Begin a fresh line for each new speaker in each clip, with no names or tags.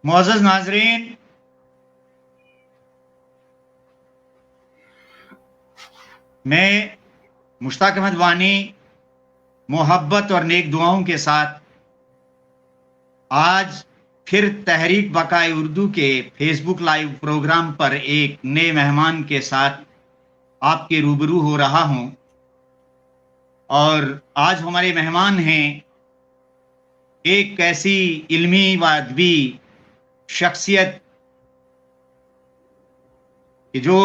معزز ناظرین، میں مشتاق احمد وانی محبت اور نیک دعاؤں کے ساتھ آج پھر تحریک بقائے اردو کے فیس بک لائیو پروگرام پر ایک نئے مہمان کے ساتھ آپ کے روبرو ہو رہا ہوں، اور آج ہمارے مہمان ہیں ایک ایسی علمی و ادبی شخصیت کہ جو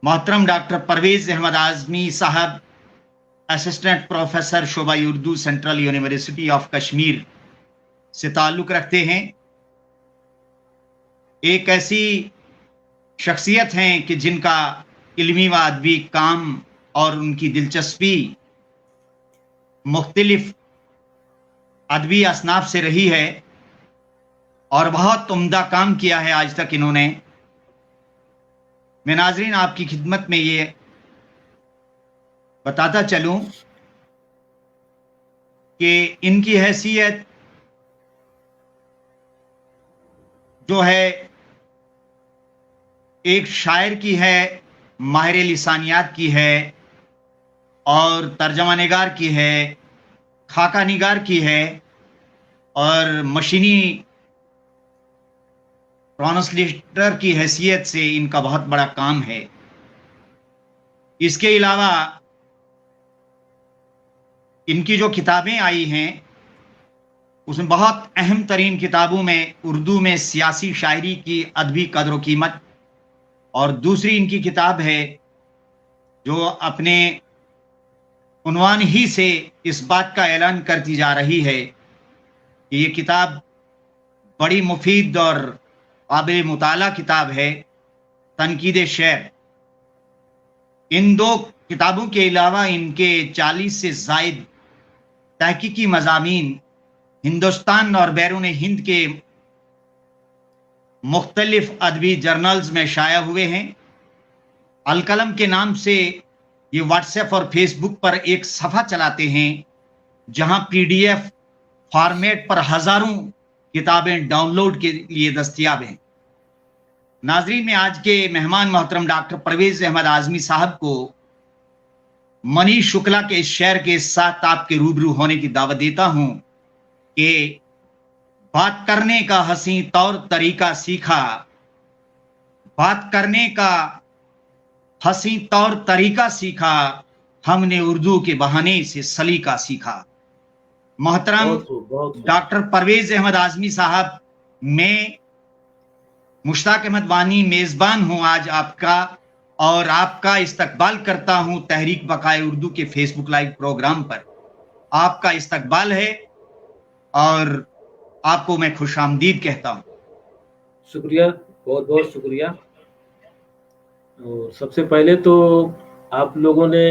محترم ڈاکٹر پرویز احمد اعظمی صاحب، اسسٹنٹ پروفیسر شعبہ Urdu, central university of Kashmir سے تعلق رکھتے ہیں۔ ایک ایسی شخصیت ہیں کہ جن کا علمی و ادبی کام اور ان کی دلچسپی مختلف ادبی اصناف سے رہی ہے اور بہت عمدہ کام کیا ہے آج تک انہوں نے۔ میں ناظرین آپ کی خدمت میں یہ بتاتا چلوں کہ ان کی حیثیت جو ہے ایک شاعر کی ہے، ماہر لسانیات کی ہے، اور ترجمہ نگار کی ہے، خاکہ نگار کی ہے، اور مشینی ٹرانسلیٹر کی حیثیت سے ان کا بہت بڑا کام ہے۔ اس کے علاوہ ان کی جو کتابیں آئی ہیں اس میں بہت اہم ترین کتابوں میں اردو میں سیاسی شاعری کی ادبی قدر و قیمت، اور دوسری ان کی کتاب ہے جو اپنے عنوان ہی سے اس بات کا اعلان کرتی جا رہی ہے کہ یہ کتاب بڑی مفید اور قابل مطالعہ کتاب ہے، تنقید شعر۔ ان دو کتابوں کے علاوہ ان کے 40 سے زائد تحقیقی مضامین ہندوستان اور بیرون ہند کے مختلف ادبی جرنلز میں شائع ہوئے ہیں۔ القلم کے نام سے یہ واٹس ایپ اور فیس بک پر ایک صفحہ چلاتے ہیں جہاں PDF فارمیٹ پر ہزاروں کتابیں ڈاؤن لوڈ کے لیے دستیاب ہیں۔ ناظرین، میں آج کے مہمان محترم ڈاکٹر پرویز احمد اعظمی صاحب کو منیش شکلا کے اس شعر کے ساتھ آپ کے روبرو ہونے کی دعوت دیتا ہوں کہ بات کرنے کا حسین طور طریقہ سیکھا، بات کرنے کا حسین طور طریقہ سیکھا، ہم نے اردو کے بہانے سے سلیقہ سیکھا۔ محترم ڈاکٹر پرویز احمد اعظمی صاحب، میں مشتاق احمد وانی میزبان ہوں آج آپ کا، اور آپ کا استقبال کرتا ہوں تحریک بقائے اردو کے فیس بک لائیو پروگرام پر۔ آپ کا استقبال ہے اور آپ کو میں خوش آمدید کہتا ہوں۔
شکریہ، بہت بہت شکریہ۔ اور سب سے پہلے تو آپ لوگوں نے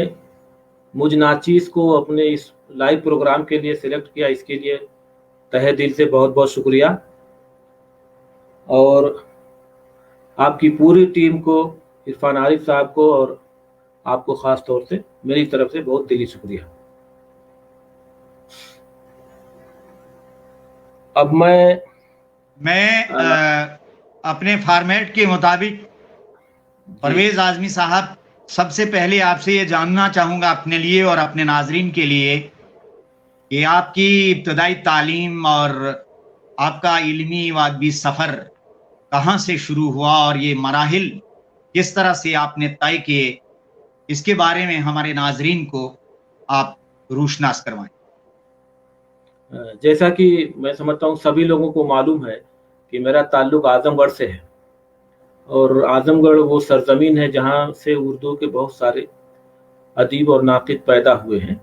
مجھ ناچیز کو اپنے اس لائیو پروگرام کے لیے سلیکٹ کیا، اس کے لیے تہہ دل سے بہت بہت شکریہ، اور آپ کی پوری ٹیم کو، عرفان عارف صاحب کو اور آپ کو خاص طور سے میری طرف سے بہت دلی شکریہ۔ اب میں
اپنے فارمیٹ کے مطابق پرویز اعظمی صاحب، سب سے پہلے آپ سے یہ جاننا چاہوں گا اپنے لیے اور اپنے ناظرین کے لیے کہ آپ کی ابتدائی تعلیم اور آپ کا علمی و ادبی سفر کہاں سے شروع ہوا اور یہ مراحل کس طرح سے آپ نے طے کیے، اس کے بارے میں ہمارے ناظرین کو آپ روشناس کروائیں۔
جیسا کہ میں سمجھتا ہوں سبھی لوگوں کو معلوم ہے کہ میرا تعلق اعظم گڑھ سے ہے، اور اعظم گڑھ وہ سرزمین ہے جہاں سے اردو کے بہت سارے ادیب اور ناقد پیدا ہوئے ہیں۔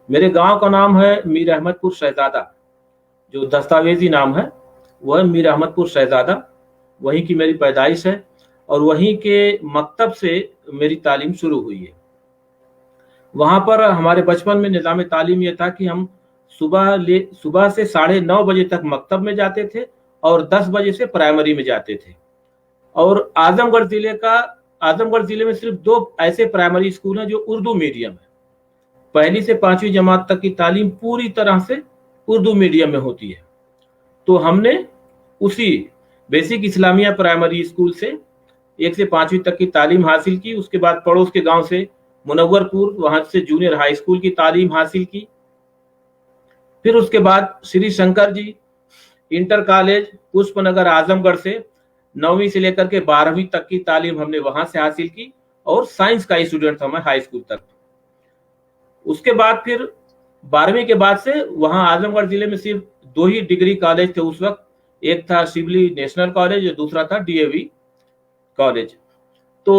میرے گاؤں کا نام ہے میر احمد پور شہزادہ، جو دستاویزی نام ہے وہ ہے میر احمد پور شہزادہ، وہیں کی میری پیدائش ہے، اور وہیں کے مکتب سے میری تعلیم شروع ہوئی ہے۔ وہاں پر ہمارے بچپن میں نظام تعلیم یہ تھا کہ ہم صبح سے 9:30 بجے تک مکتب میں جاتے تھے اور 10 بجے سے پرائمری میں جاتے تھے۔ اور اعظم گڑھ ضلع میں صرف 2 ایسے پرائمری اسکول ہیں جو اردو میڈیم ہے۔ پہلی سے 5ویں جماعت تک کی تعلیم پوری طرح سے اردو میڈیم میں ہوتی ہے، تو हमने उसी बेसिक इस्लामिया प्राइमरी स्कूल से 1 से 5वीं तक की तालीम हासिल की। उसके बाद पड़ोस के गांव से मुनव्वरपुर, वहां से जूनियर हाई स्कूल की तालीम हासिल की। फिर उसके बाद श्री शंकर जी इंटर कॉलेज पुष्पनगर आजमगढ़ से 9वीं से लेकर के 12वीं तक की तालीम हमने वहां से हासिल की, और साइंस का स्टूडेंट था मैं हाई स्कूल तक। उसके बाद फिर 12वीं के बाद से वहां आजमगढ़ जिले में सिर्फ 2 ही डिग्री कॉलेज थे उस वक्त, एक था शिवली नेशनल कॉलेज और दूसरा था डीएवी कॉलेज। तो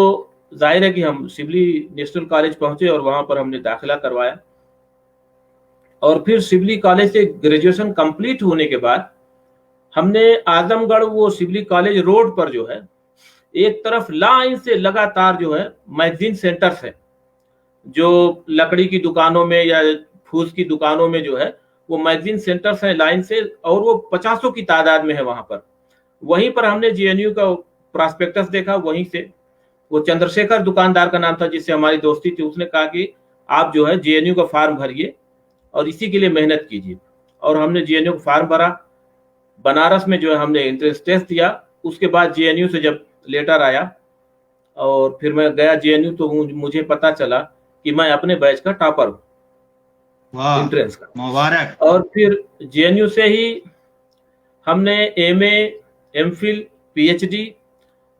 जाहिर है कि हम शिवली नेशनल कॉलेज पहुंचे और वहां पर हमने दाखिला करवाया, और फिर शिवली कॉलेज से ग्रेजुएशन कंप्लीट होने के बाद हमने आजमगढ़ वो शिवली कॉलेज रोड पर जो है एक तरफ लाइन से लगातार जो है मैगजीन सेंटर्स है, जो लकड़ी की दुकानों में या फूस की दुकानों में जो है वो मैगजीन सेंटर्स है लाइन से, और वो 50 की तादाद में है वहां पर। वहीं पर हमने जेएनयू का प्रॉस्पेक्टस देखा, वहीं से वो चंद्रशेखर दुकानदार का नाम था जिससे हमारी दोस्ती थी, उसने कहा कि आप जो है जेएनयू का फॉर्म भरिए और इसी के लिए मेहनत कीजिए। और हमने जेएनयू का फॉर्म भरा, बनारस में जो है हमने एंट्रेंस टेस्ट दिया। उसके बाद जेएनयू से जब लेटर आया और फिर मैं गया जेएनयू, तो मुझे पता चला कि मैं अपने बैच का टॉपर हूँ एंट्रेंस का,
मुबारक।
और फिर जेएनयू से ही हमने एमए, एमफिल, पीएचडी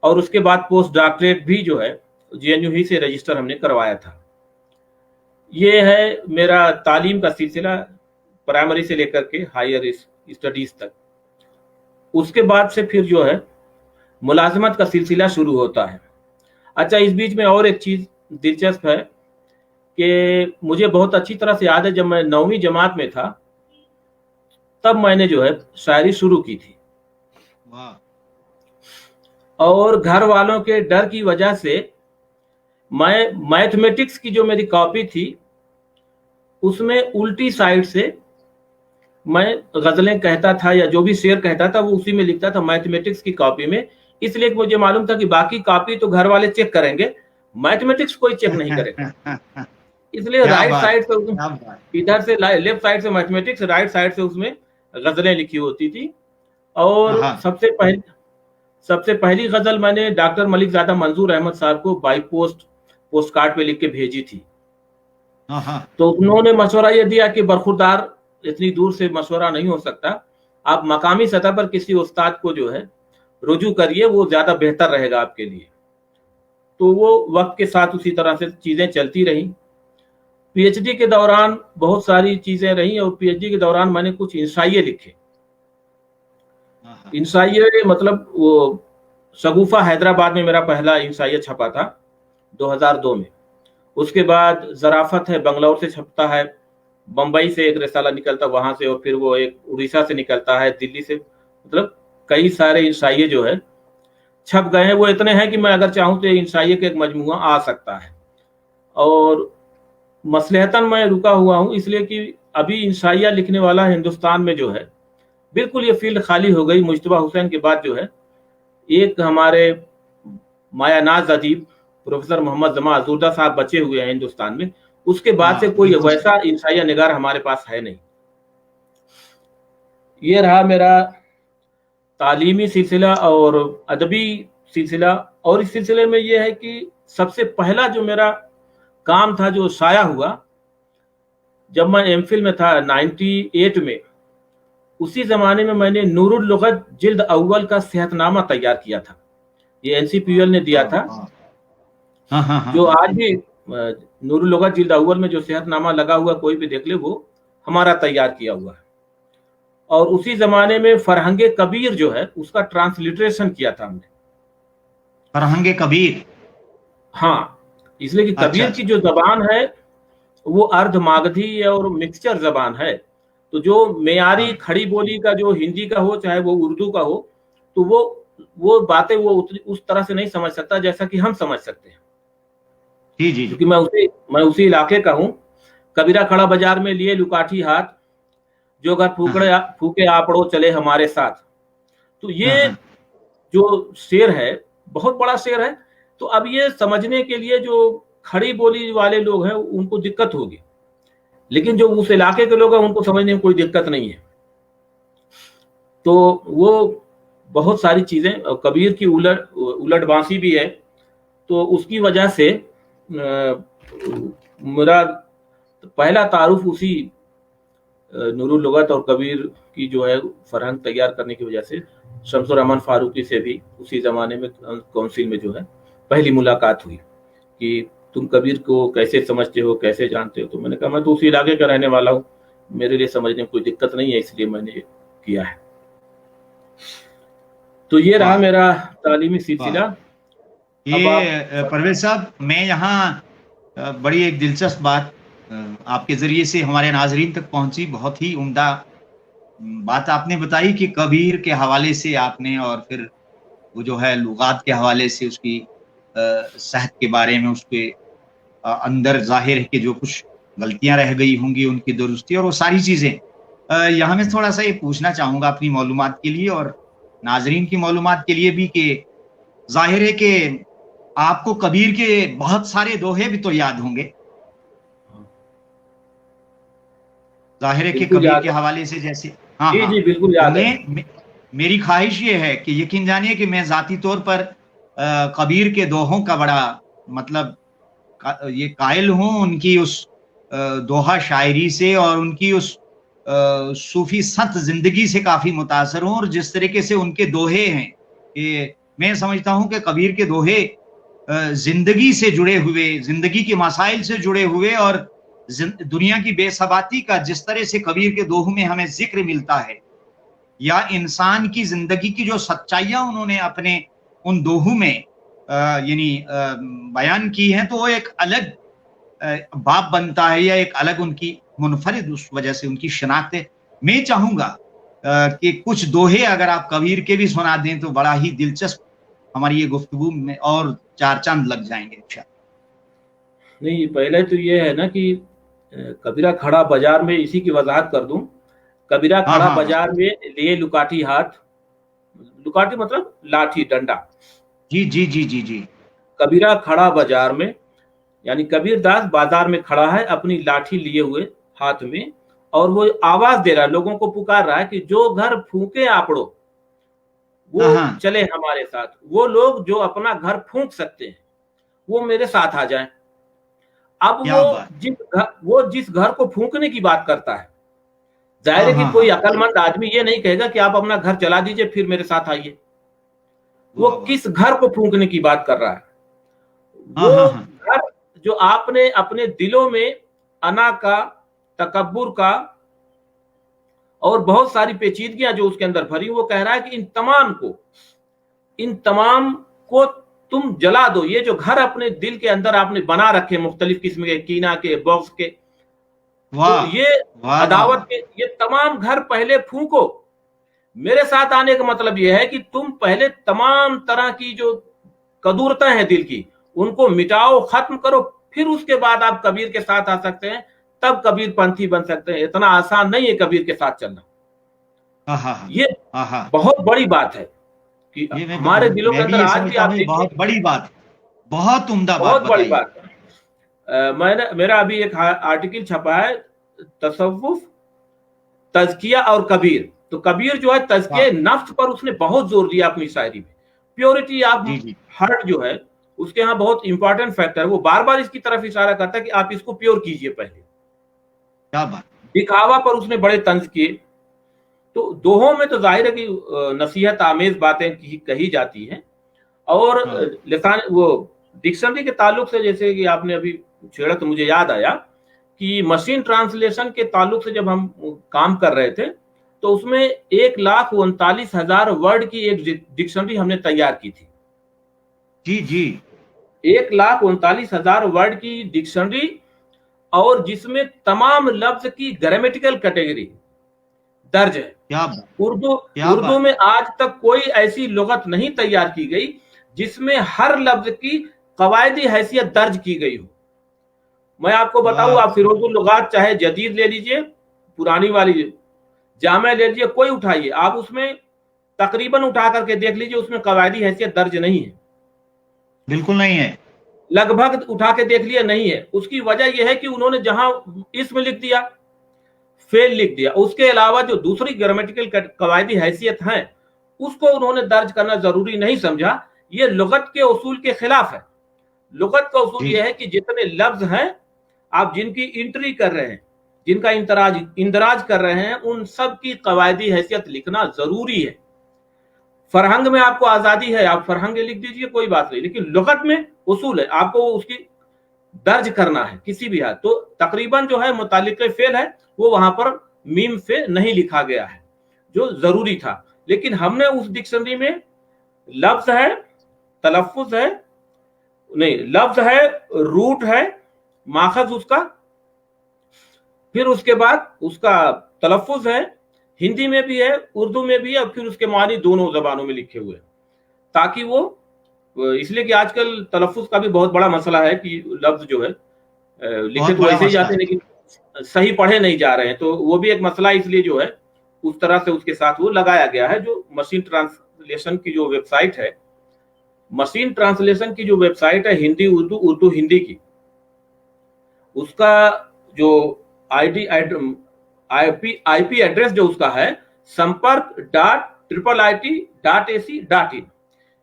और उसके बाद पोस्ट डॉक्टरेट भी जो है जेएनयू ही से रजिस्टर हमने करवाया था। ये है मेरा तालीम का सिलसिला प्राइमरी से लेकर के हायर स्टडीज तक। उसके बाद से फिर जो है मुलाजमत का सिलसिला शुरू होता है। अच्छा, इस बीच में और एक चीज दिलचस्प है कि मुझे बहुत अच्छी तरह से याद है, जब मैं 9वीं जमात में था तब मैंने जो है शायरी शुरू की थी, और घर वालों के डर की वजह से मैं मैथमेटिक्स की जो मेरी कॉपी थी उसमें उल्टी साइड से मैं गजलें कहता था या जो भी शेर कहता था वो उसी में लिखता था मैथमेटिक्स की कॉपी में, इसलिए मुझे मालूम था कि बाकी कॉपी तो घर वाले चेक करेंगे, मैथमेटिक्स कोई चेक नहीं करेगा। इसलिए राइट साइड से, इधर से लेफ्ट साइड से मैथमेटिक्स, राइट साइड से उसमें गजलें लिखी होती थी। और सबसे पहली गजल मैंने डॉक्टर मलिक ज़ादा मंजूर अहमद साहब को बाई पोस्ट कार्ड पे लिख के भेजी थी। तो उन्होंने मशवरा ये दिया कि बरखुरदार इतनी दूर से मशवरा नहीं हो सकता, आप मकामी सतह पर किसी उस्ताद को जो है रुजू करिए, वो ज्यादा बेहतर रहेगा आपके लिए। तो वो वक्त के साथ उसी तरह से चीजें चलती रही। पीएचडी के दौरान बहुत सारी चीजें रही, और पीएचडी के दौरान मैंने कुछ इंसाइये लिखे। इंसाइये मतलब वो शगुफा हैदराबाद में मेरा पहला इंसाइया छपा था 2002 में। उसके बाद ज़राफत है बंगलौर से छपता है, बम्बई से एक रिसाला निकलता वहां से, और फिर वो एक उड़ीसा से निकलता है, दिल्ली से, मतलब कई सारे इंसाइये जो है छप गए हैं। वो इतने हैं कि मैं अगर चाहूँ तो इंसाइये का एक मजमुआ आ सकता है। और मसलहतन मैं रुका हुआ हूँ इसलिए कि अभी इंसाइया लिखने वाला हिंदुस्तान में जो है बिल्कुल ये फील्ड खाली हो गई। मुश्तबा हुसैन के बाद जो है एक हमारे मायानाज अदीब प्रोफेसर मोहम्मद जमा अजूर्दा साहब बचे हुए हैं हिंदुस्तान में, उसके बाद से कोई वैसा इंसाइया निगार हमारे पास है नहीं। ये रहा मेरा तालीमी सिलसिला और अदबी सिलसिला। और इस सिलसिले में ये है कि सबसे पहला जो मेरा काम था जो शाया हुआ जब मैं एमफिल में था 98 में, उसी जमाने में मैंने नूरुल लुगत जिल्द अव्वल का सेहतनामा तैयार किया था। ये एनसीपीयूएल ने दिया था। जो आज भी नूरुल लुगत जिल्द अव्वल में जो सेहतनामा लगा हुआ कोई भी देख ले, वो हमारा तैयार किया हुआ है। और उसी जमाने में फरहंगे कबीर जो है उसका ट्रांसलिटरेशन किया था हमने।
फरहंगे कबीर,
हाँ, इसलिए कि कबीर की जो जबान है वो अर्ध मागधी और मिक्सचर जबान है। तो जो मेयारी खड़ी बोली का जो हिंदी का हो चाहे वो उर्दू का हो, तो वो बातें वो उस तरह से नहीं समझ सकता जैसा कि हम समझ सकते हैं।
जी जी,
क्योंकि मैं उसी इलाके का हूँ। कबीरा खड़ा बाजार में लिए लुकाठी हाथ, जो अगर फूके आपड़ो चले हमारे साथ। तो ये जो शेर है बहुत बड़ा शेर है। तो अब ये समझने के लिए जो खड़ी बोली वाले लोग हैं उनको दिक्कत होगी, लेकिन जो उस इलाके के लोग हैं उनको समझने में कोई दिक्कत नहीं है। تو وہ بہت ساری چیزیں، کبیر کی الٹ بانسی بھی ہے، تو اس کی وجہ سے میرا پہلا تعارف اسی نور اللغت اور کبیر کی جو ہے فرہنگ تیار کرنے کی وجہ سے شمس الرحمن فاروقی سے بھی اسی زمانے میں کونسل میں جو ہے پہلی ملاقات ہوئی کہ تم کبیر کو کیسے سمجھتے ہو، کیسے جانتے ہو. تو میں نے کہا میں تو اسی علاقے کا رہنے والا ہوں، میرے لیے سمجھنے میں کوئی دقت نہیں ہے، اس لیے میں نے کیا ہے. تو یہ رہا میرا تعلیمی سلسلہ.
یہ پرویز صاحب، میں یہاں بڑی ایک دلچسپ بات آپ کے ذریعے سے ہمارے ناظرین تک پہنچی، بہت ہی عمدہ بات آپ نے بتائی کہ کبیر کے حوالے سے آپ نے، اور پھر وہ جو ہے لغات کے حوالے سے اس کی صحت کے بارے میں، اس کے اندر ظاہر ہے کہ جو کچھ غلطیاں رہ گئی ہوں گی ان کی درستی اور وہ ساری چیزیں. یہاں میں تھوڑا سا یہ پوچھنا چاہوں گا اپنی معلومات کے لیے اور ناظرین کی معلومات کے لیے بھی، کہ ظاہر ہے کہ آپ کو کبیر کے بہت سارے دوہے بھی تو یاد ہوں گے. ظاہر ہے کہ کبیر کے حوالے سے جیسے
جی بالکل یاد ہے.
میری خواہش یہ ہے کہ یقین جانیے کہ میں ذاتی طور پر کبیر کے دوہوں کا بڑا مطلب یہ قائل ہوں، ان کی اس دوہا شاعری سے اور ان کی اس صوفی سنت زندگی سے کافی متاثر ہوں. اور جس طریقے سے ان کے دوہے ہیں، کہ میں سمجھتا ہوں کہ کبیر کے دوہے زندگی سے جڑے ہوئے، زندگی کے مسائل سے جڑے ہوئے، اور دنیا کی بے ثباتی کا جس طرح سے کبیر کے دوہوں میں ہمیں ذکر ملتا ہے، یا انسان کی زندگی کی جو سچائیاں انہوں نے اپنے ان دوہوں میں یعنی بیان کی ہیں، تو وہ ایک الگ باب بنتا ہے، یا ایک الگ ان کی منفرد اس وجہ سے ان کی شناخت ہے. میں چاہوں گا کہ کچھ دوہے اگر آپ کبیر کے بھی سنا دیں تو بڑا ہی دلچسپ ہماری یہ گفتگو میں اور چار چاند لگ جائیں گے انشاءاللہ.
نہیں، پہلے تو یہ ہے نا کہ کبیرہ کھڑا بازار میں، اسی کی وضاحت کر دوں. کبیرہ کھڑا بازار میں لیے لکاٹھی ہاتھ، لکاٹھی مطلب لاٹھی ڈنڈا.
جی جی جی جی جی.
کبیرہ کھڑا بازار میں، یعنی کبیر داس بازار میں کھڑا ہے اپنی لاٹھی لیے ہوئے ہاتھ میں، اور وہ آواز دے رہا ہے، لوگوں کو پکار رہا ہے کہ جو گھر پھونکے آپڑو وہ چلے ہمارے ساتھ. وہ لوگ جو اپنا گھر پھونک سکتے ہیں وہ میرے ساتھ آ جائیں. اب وہ جس گھر کو پھونکنے کی بات کرتا ہے، ظاہر ہے کہ کوئی عقل مند آدمی یہ نہیں کہے گا کہ آپ اپنا گھر چلا دیجئے پھر میرے ساتھ آئیے. وہ کس گھر کو پھونکنے کی بات کر رہا ہے؟ وہ گھر جو آپ نے اپنے دلوں میں انا کا، تکبر کا اور بہت ساری پیچیدگیاں جو اس کے اندر بھری، وہ کہہ رہا ہے کہ ان تمام کو تم جلا دو. یہ جو گھر اپنے دل کے اندر آپ نے بنا رکھے مختلف قسم کے، کینہ کے، بغض کے، یہ عداوت کے، یہ تمام گھر پہلے پھونکو. میرے ساتھ آنے کا مطلب یہ ہے کہ تم پہلے تمام طرح کی جو قدورتیں ہیں دل کی، ان کو مٹاؤ، ختم کرو، پھر اس کے بعد آپ کبیر کے ساتھ آ سکتے ہیں، تب کبیر پنتھی بن سکتے ہیں. اتنا آسان نہیں ہے کبیر کے ساتھ چلنا. یہ بہت بڑی بات ہے کہ ہمارے دلوں کے اندر آج بھی آپ دیکھیں،
بہت بڑی بات، بہت عمدہ
بہت بڑی بات. میرا ابھی ایک آرٹیکل چھپا ہے، تصوف، تزکیہ اور کبیر. تو کبیر جو ہے تزکیہ نفس پر اس نے بہت زور دیا اپنی شاعری میں. پیورٹی آف ہارٹ جو ہے اس کے ہاں بہت امپورٹنٹ فیکٹر ہے. وہ بار بار اس کی طرف اشارہ کرتا ہے کہ آپ اس کو پیور کیجئے پہلے.
کیا بات. دکھاوا
پر اس نے بڑے طنز کیے. تو دوہوں میں تو ظاہر ہے کہ نصیحت آمیز باتیں کہی جاتی ہیں. اور لسان وہ ڈکشنری کے تعلق سے جیسے کہ آپ نے ابھی چھیڑا تو مجھے یاد آیا کہ مشین ٹرانسلیشن کے تعلق سے جب ہم کام کر رہے تھے تو اس میں 1,39,000 ورڈ کی ایک ڈکشنری ہم نے تیار کی تھی.
جی جی.
1,39,000 ورڈ کی ڈکشنری، اور جس میں تمام لفظ کی گرامیٹیکل کیٹیگری درج ہے. اردو میں آج تک کوئی ایسی لغت نہیں تیار کی گئی جس میں ہر لفظ کی قواعدی حیثیت درج کی گئی ہو. میں آپ کو بتاؤں، آپ فیروز اللغات چاہے جدید لے لیجئے، پرانی والی جامع لے لیجئے، کوئی اٹھائیے، آپ اس میں تقریباً اٹھا کر کے دیکھ لیجئے، اس میں قواعدی حیثیت درج نہیں ہے.
بالکل نہیں ہے.
لگ بھگ اٹھا کے دیکھ لیا، نہیں ہے. اس کی وجہ یہ ہے کہ انہوں نے جہاں اسم لکھ دیا، फेल लिख दिया। उसके अलावा जो दूसरी ग्रामेटिकल कवायदी हैसियत हैं उसको उन्होंने दर्ज करना जरूरी नहीं समझा। ये लुगत के उसूल के खिलाफ है। लुगत का उसूल ये है कि जितने लफ्ज हैं आप जिनकी इंट्री कर रहे हैं, जिनका इंदराज कर रहे हैं, उन सब की कवायदी हैसियत लिखना जरूरी है। फरहंग में आपको आजादी है, आप फरहंग लिख दीजिए, कोई बात नहीं, लेकिन लुगत में उसूल है, आपको उसकी दर्ज करना है किसी भी हाथ। तो तकरीबन जो है मुतालिक फेल है वो वहां पर मीम से नहीं लिखा गया है जो जरूरी था। लेकिन हमने उस डिक्शनरी में लफ्ज है, तलफ्फुज है, नहीं लफ्ज है, रूट है, माखज उसका, फिर उसके बाद उसका तलफ्फुज है, हिंदी में भी है, उर्दू में भी है, और फिर उसके मानी दोनों जबानों में लिखे हुए, ताकि वो, इसलिए कि आजकल तलफ्फुज का भी बहुत बड़ा मसला है कि लफ्ज जो है लिखे तो ऐसे ही जाते हैं लेकिन सही पढ़े नहीं जा रहे हैं, तो वो भी एक मसला, इसलिए जो है उस तरह से उसके साथ वो लगाया गया है। जो मशीन ट्रांसलेशन की जो वेबसाइट है, मशीन ट्रांसलेशन की जो वेबसाइट है हिंदी उर्दू, उर्दू हिंदी की, उसका जो आईपी एड्रेस जो उसका है संपर्क.IIT.AC.in,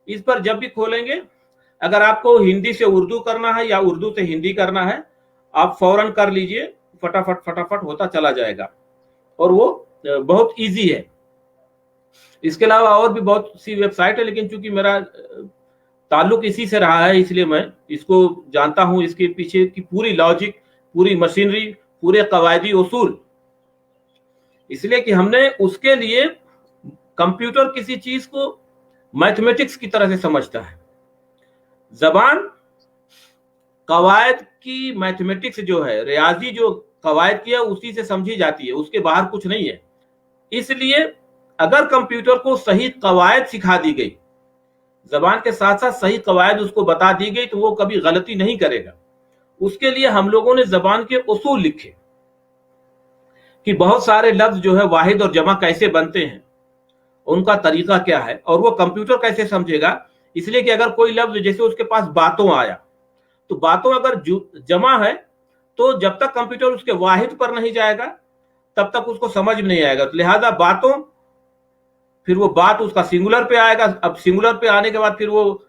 इस पर जब भी खोलेंगे, अगर आपको हिंदी से उर्दू करना है या उर्दू से हिंदी करना है, आप फौरन कर लीजिए, फटाफट होता चला जाएगा और वो बहुत इजी है। इसके अलावा और भी बहुत सी वेबसाइट है, लेकिन चूंकि मेरा ताल्लुक इसी से रहा है इसलिए मैं इसको जानता हूं, इसके पीछे की पूरी लॉजिक, पूरी मशीनरी, पूरे कवायदी उसूल, इसलिए कि हमने उसके लिए, कंप्यूटर किसी चीज को मैथमेटिक्स की तरह से समझता है, जबान कवायद की मैथमेटिक्स जो है, रियाजी जो कवायद की है उसी से समझी जाती है, उसके बाहर कुछ नहीं है। इसलिए अगर कंप्यूटर को सही कवायद सिखा दी गई, जबान के साथ साथ सही कवायद उसको बता दी गई, तो वो कभी गलती नहीं करेगा। उसके लिए हम लोगों ने जबान के उसूल लिखे कि बहुत सारे लफ्ज जो है वाहिद और जमा कैसे बनते हैं, उनका तरीका क्या है, और वो कंप्यूटर कैसे समझेगा। इसलिए कि अगर कोई लफ्ज जैसे उसके पास बातों आया, तो बातों अगर जमा है तो जब तक कंप्यूटर उसके वाहिद पर नहीं जाएगा तब तक उसको समझ में नहीं आएगा। तो लिहाजा बातों, फिर वो बात उसका सिंगुलर पे आएगा, अब सिंगुलर पे आने के बाद फिर वो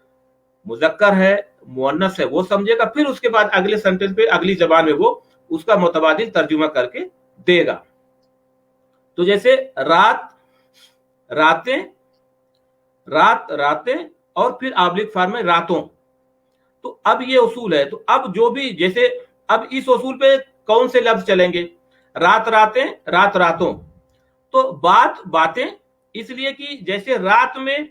मुजक्कर है, मुअन्नस है, वो समझेगा, फिर उसके बाद अगले सेंटेंस पे अगली जबान में वो उसका मुतबादिल तर्जुमा करके देगा। तो जैसे रात, रातें, रात, रातें, और फिर आब्लिक फॉर्म में रातों। तो अब ये उसूल है। तो अब जो भी, जैसे अब इस उसूल पे कौन से लफ्ज चलेंगे, रात रातें, रात रातों, तो बात बातें, इसलिए कि जैसे रात में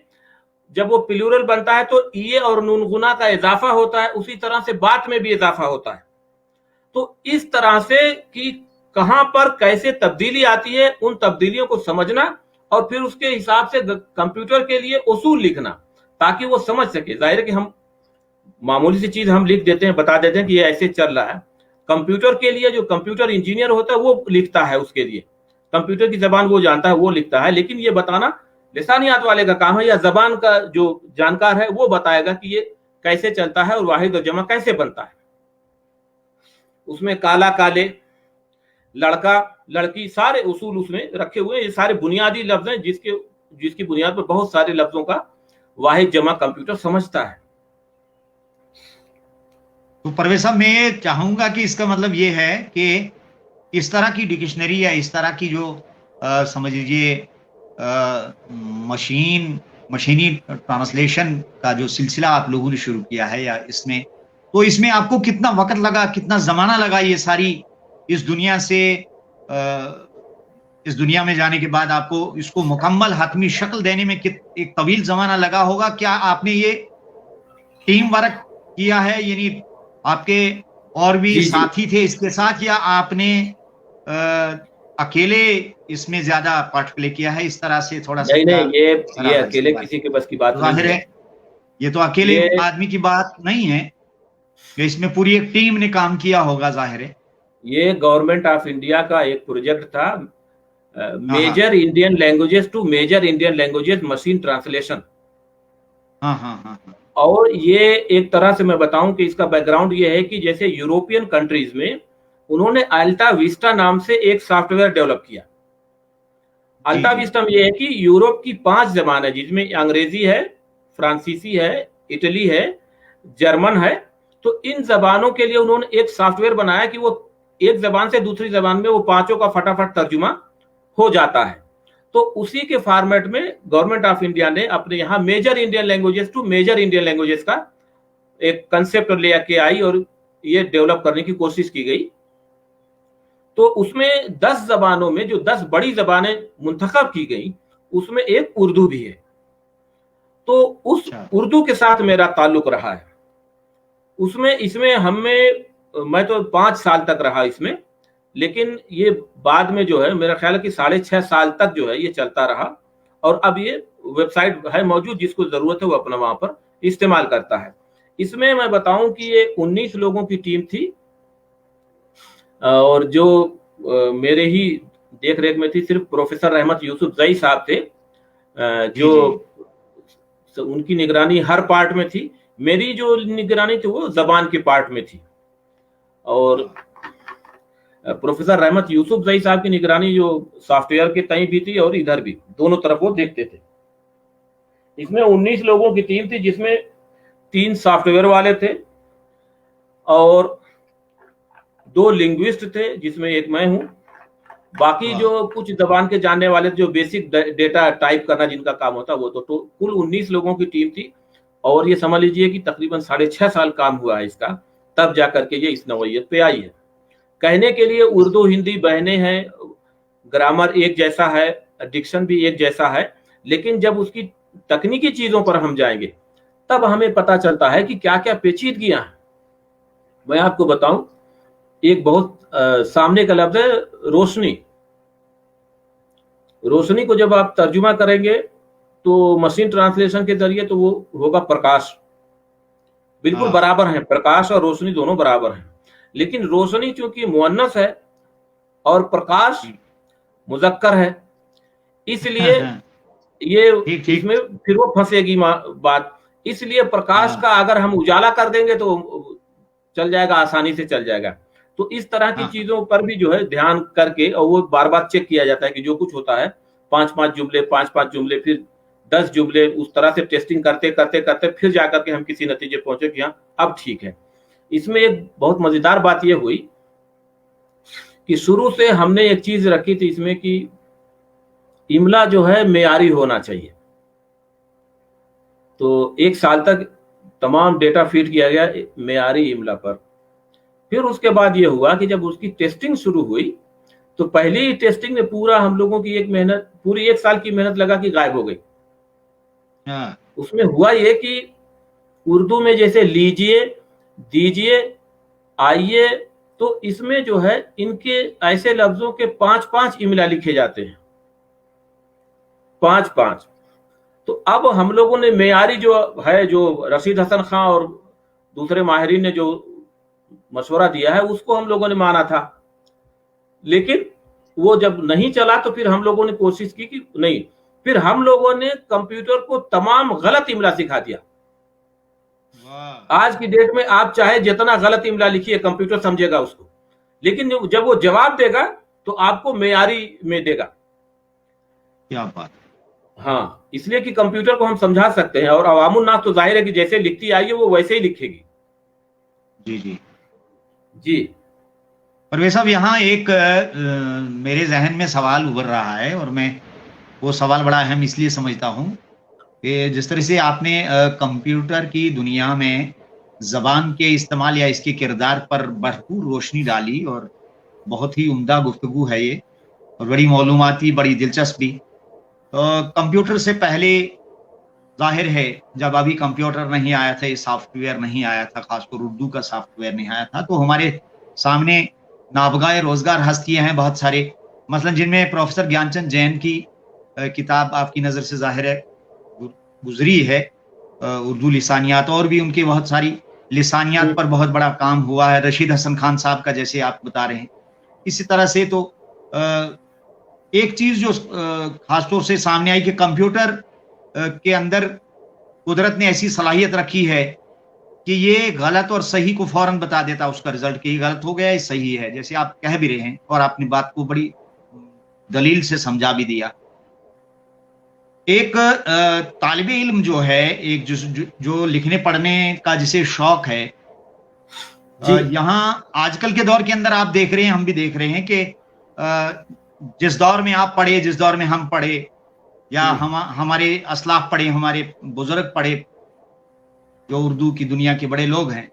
जब वो प्लूरल बनता है तो ये और नून गुना का इजाफा होता है, उसी तरह से बात में भी इजाफा होता है। तो इस तरह से कि कहां पर कैसे तब्दीली आती है, उन तब्दीलियों को समझना और फिर उसके हिसाब से कंप्यूटर के लिए उसूल लिखना ताकि वो समझ सके। जाहिर है कि हम मामूली सी चीज हम लिख देते हैं, बता देते हैं कि ये ऐसे चल रहा है। कंप्यूटर के लिए जो कंप्यूटर इंजीनियर होता है वो लिखता है, उसके लिए कंप्यूटर की जबान वो जानता है, वो लिखता है, लेकिन ये बताना लिसानियात वाले का काम है, या जबान का जो जानकार है वो बताएगा कि ये कैसे चलता है और वाहिद और जमा कैसे बनता है। उसमें काला काले, लड़का लड़की, सारे उसूल उसमें रखे हुए हैं। ये सारे बुनियादी लफ्ज हैं जिसकी बुनियाद पर बहुत सारे लफ्जों का वाहिद जमा कंप्यूटर समझता है।
तो परवेज साहब, मैं चाहूंगा कि इसका मतलब ये है कि इस तरह की डिक्शनरी या इस तरह की जो समझ लीजिए मशीनी ट्रांसलेशन का जो सिलसिला आप लोगों ने शुरू किया है, या इसमें आपको कितना वक्त लगा, कितना जमाना लगा ये सारी इस दुनिया से इस दुनिया में जाने के बाद आपको इसको मुकम्मल हतमी शक्ल देने में एक तवील जमाना लगा होगा? क्या आपने ये टीम वर्क किया है, यानी आपके और भी साथी थे इसके साथ, या आपने अकेले इसमें ज्यादा पार्ट प्ले किया है? इस तरह से थोड़ा सा।
नहीं, ये अकेले किसी के बस की बात नहीं है।
ये तो अकेले आदमी की बात नहीं है, इसमें पूरी एक टीम ने काम किया होगा, जाहिर है।
ये गवर्नमेंट ऑफ इंडिया का एक प्रोजेक्ट था, major Indian languages to major Indian languages machine translation.
हाँ।
और ये एक तरह से मैं बताऊं कि इसका बैकग्राउंड ये है कि जैसे यूरोपियन कंट्रीज में انہوں نے الٹا ویسٹا نام سے ایک سافٹ ویئر ڈیولپ کیا. الٹا ویسٹا میں یہ ہے کہ یورپ کی 5 زبانیں جس میں انگریزی ہے, فرانسیسی ہے, اٹلی ہے, جرمن ہے, تو ان زبانوں کے لیے انہوں نے ایک سافٹ ویئر بنایا کہ وہ ایک زبان سے دوسری زبان میں وہ 5 کا فٹافٹ ترجمہ ہو جاتا ہے. تو اسی کے فارمیٹ میں گورنمنٹ آف انڈیا نے اپنے یہاں major Indian languages to major Indian languages کا ایک کنسپٹ لے کے آئی اور یہ ڈیولپ کرنے کی کوشش کی گئی. تو اس میں 10 زبانوں میں جو 10 بڑی زبانیں منتخب کی گئی اس میں ایک اردو بھی ہے. تو اس اردو کے ساتھ میرا تعلق رہا ہے. اس میں میں تو 5 سال تک رہا اس میں, لیکن یہ بعد میں جو ہے میرا خیال ہے کہ 6.5 سال تک جو ہے یہ چلتا رہا. اور اب یہ ویب سائٹ ہے موجود, جس کو ضرورت ہے وہ اپنا وہاں پر استعمال کرتا ہے. اس میں بتاؤں کہ یہ 19 لوگوں کی ٹیم تھی, اور جو میرے ہی دیکھ ریکھ میں تھی صرف پروفیسر رحمت یوسف زئی صاحب تھے, جو ان کی نگرانی ہر پارٹ میں تھی. میری جو نگرانی تھی وہ زبان کے پارٹ میں تھی, اور پروفیسر رحمت یوسف زئی صاحب کی نگرانی جو سافٹ ویئر کے تئیں بھی تھی اور ادھر بھی, دونوں طرف وہ دیکھتے تھے. اس میں 19 لوگوں کی ٹیم تھی جس میں 3 سافٹ ویئر والے تھے اور 2 لنگوسٹ تھے جس میں ایک میں ہوں. باقی جو کچھ زبان کے جاننے والے جو بیسک ڈیٹا ٹائپ کرنا جن کا کام ہوتا وہ تو کل 19 لوگوں کی ٹیم تھی. اور یہ سمجھ لیجئے کہ تقریباً 6.5 سال کام ہوا ہے اس کا, تب جا کر کے یہ اس نوعیت پہ آئی ہے. کہنے کے لیے اردو ہندی بہنے ہیں, گرامر ایک جیسا ہے, ڈکشن بھی ایک جیسا ہے, لیکن جب اس کی تکنیکی چیزوں پر ہم جائیں گے تب ہمیں پتا چلتا ہے کہ کیا کیا پیچیدگیاں ہیں. میں آپ کو بتاؤں, ایک بہت سامنے کا لفظ ہے روشنی. روشنی کو جب آپ ترجمہ کریں گے تو مشین ٹرانسلیشن کے ذریعے تو وہ ہوگا پرکاش. بالکل برابر ہیں, پرکاش اور روشنی دونوں برابر ہیں, لیکن روشنی چونکہ مؤنث ہے اور پرکاش مذکر ہے, اس لیے یہ اس میں پھر وہ پھنسے گی بات. اس لیے پرکاش کا اگر ہم اجالا کر دیں گے تو چل جائے گا, آسانی سے چل جائے گا. تو اس طرح کی چیزوں پر بھی جو ہے دھیان کر کے, اور وہ بار بار چیک کیا جاتا ہے کہ جو کچھ ہوتا ہے 5 جملے 5 جملے پھر 10 جملے, اس طرح سے ٹیسٹنگ کرتے کرتے کرتے پھر جا کر کے ہم کسی نتیجے پہنچے کہ ہاں اب ٹھیک ہے. اس میں ایک بہت مزیدار بات یہ ہوئی کہ شروع سے ہم نے ایک چیز رکھی تھی اس میں کہ املا جو ہے معیاری ہونا چاہیے. تو 1 سال تک تمام ڈیٹا فیڈ کیا گیا معیاری املا پر. پھر اس کے بعد یہ ہوا کہ جب اس کی ٹیسٹنگ شروع ہوئی تو پہلی ٹیسٹنگ میں پورا ہم لوگوں کی پوری 1 سال کی محنت لگا کہ غائب ہو گئی. اس میں ہوا یہ کہ اردو میں جیسے لیجئے, دیجئے, آئیے, تو اس میں جو ہے ان کے ایسے لفظوں کے 5 املا لکھے جاتے ہیں, 5. تو اب ہم لوگوں نے معیاری جو ہے, جو رشید حسن خان اور دوسرے ماہرین نے جو مشورہ دیا ہے اس کو ہم لوگوں نے مانا تھا, لیکن وہ جب نہیں چلا تو پھر ہم لوگوں نے کوشش کی کہ نہیں, پھر ہم لوگوں نے کمپیوٹر کو تمام غلط املا سکھا دیا. آج کی ڈیٹ میں آپ چاہے جتنا غلط املا لکھیے کمپیوٹر سمجھے گا اس کو, لیکن جب وہ جواب دے گا تو آپ کو معیاری میں دے گا.
کیا بات.
ہاں, اس لیے کہ کمپیوٹر کو ہم سمجھا سکتے ہیں, اور عوام الناس تو ظاہر ہے کہ جیسے لکھتی آئی ہے وہ ویسے ہی لکھے گی. جی
پرویز صاحب, یہاں ایک میرے ذہن میں سوال ابھر رہا ہے, اور میں وہ سوال بڑا اہم اس لیے سمجھتا ہوں کہ جس طرح سے آپ نے کمپیوٹر کی دنیا میں زبان کے استعمال یا اس کے کردار پر بھرپور روشنی ڈالی, اور بہت ہی عمدہ گفتگو ہے یہ, اور بڑی معلوماتی, بڑی دلچسپ بھی. کمپیوٹر سے پہلے ظاہر ہے جب ابھی کمپیوٹر نہیں آیا تھا, یہ سافٹ ویئر نہیں آیا تھا, خاص طور اردو کا سافٹ ویئر نہیں آیا تھا, تو ہمارے سامنے نابغہ روزگار ہستیاں ہیں بہت سارے, مثلا جن میں پروفیسر گیان چند جین کی کتاب آپ کی نظر سے ظاہر ہے گزری ہے, اردو لسانیات, اور بھی ان کی بہت ساری لسانیات پر بہت بڑا کام ہوا ہے. رشید حسن خان صاحب کا جیسے آپ بتا رہے ہیں, اسی طرح سے تو ایک چیز جو خاص طور سے سامنے آئی کہ کمپیوٹر کے اندر قدرت نے ایسی صلاحیت رکھی ہے کہ یہ غلط اور صحیح کو فوراً بتا دیتا اس کا رزلٹ کہ یہ غلط ہو گیا یہ صحیح ہے، جیسے آپ کہہ بھی رہے ہیں اور آپ نے بات کو بڑی دلیل سے سمجھا بھی دیا۔ ایک طالب علم جو ہے، ایک جو لکھنے پڑھنے کا جسے شوق ہے،
جی
یہاں آج کل کے دور کے اندر آپ دیکھ رہے ہیں، ہم بھی دیکھ رہے ہیں کہ جس دور میں آپ پڑھے، جس دور میں ہم پڑھے یا ہمارے اسلاف پڑھے، ہمارے بزرگ پڑھے، جو اردو کی دنیا کے بڑے لوگ ہیں،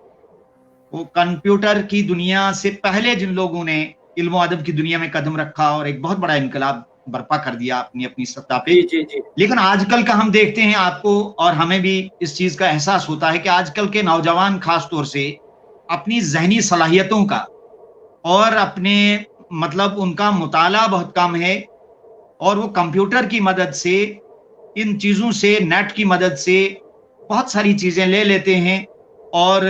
وہ کمپیوٹر کی دنیا سے پہلے جن لوگوں نے علم و ادب کی دنیا میں قدم رکھا اور ایک بہت بڑا انقلاب برپا کر دیا اپنی اپنی سطح پہ،
جی جی جی
لیکن آج کل کا ہم دیکھتے ہیں، آپ کو اور ہمیں بھی اس چیز کا احساس ہوتا ہے کہ آج کل کے نوجوان خاص طور سے اپنی ذہنی صلاحیتوں کا اور اپنے مطلب ان کا مطالعہ بہت کم ہے، اور وہ کمپیوٹر کی مدد سے، ان چیزوں سے، نیٹ کی مدد سے بہت ساری چیزیں لے لیتے ہیں اور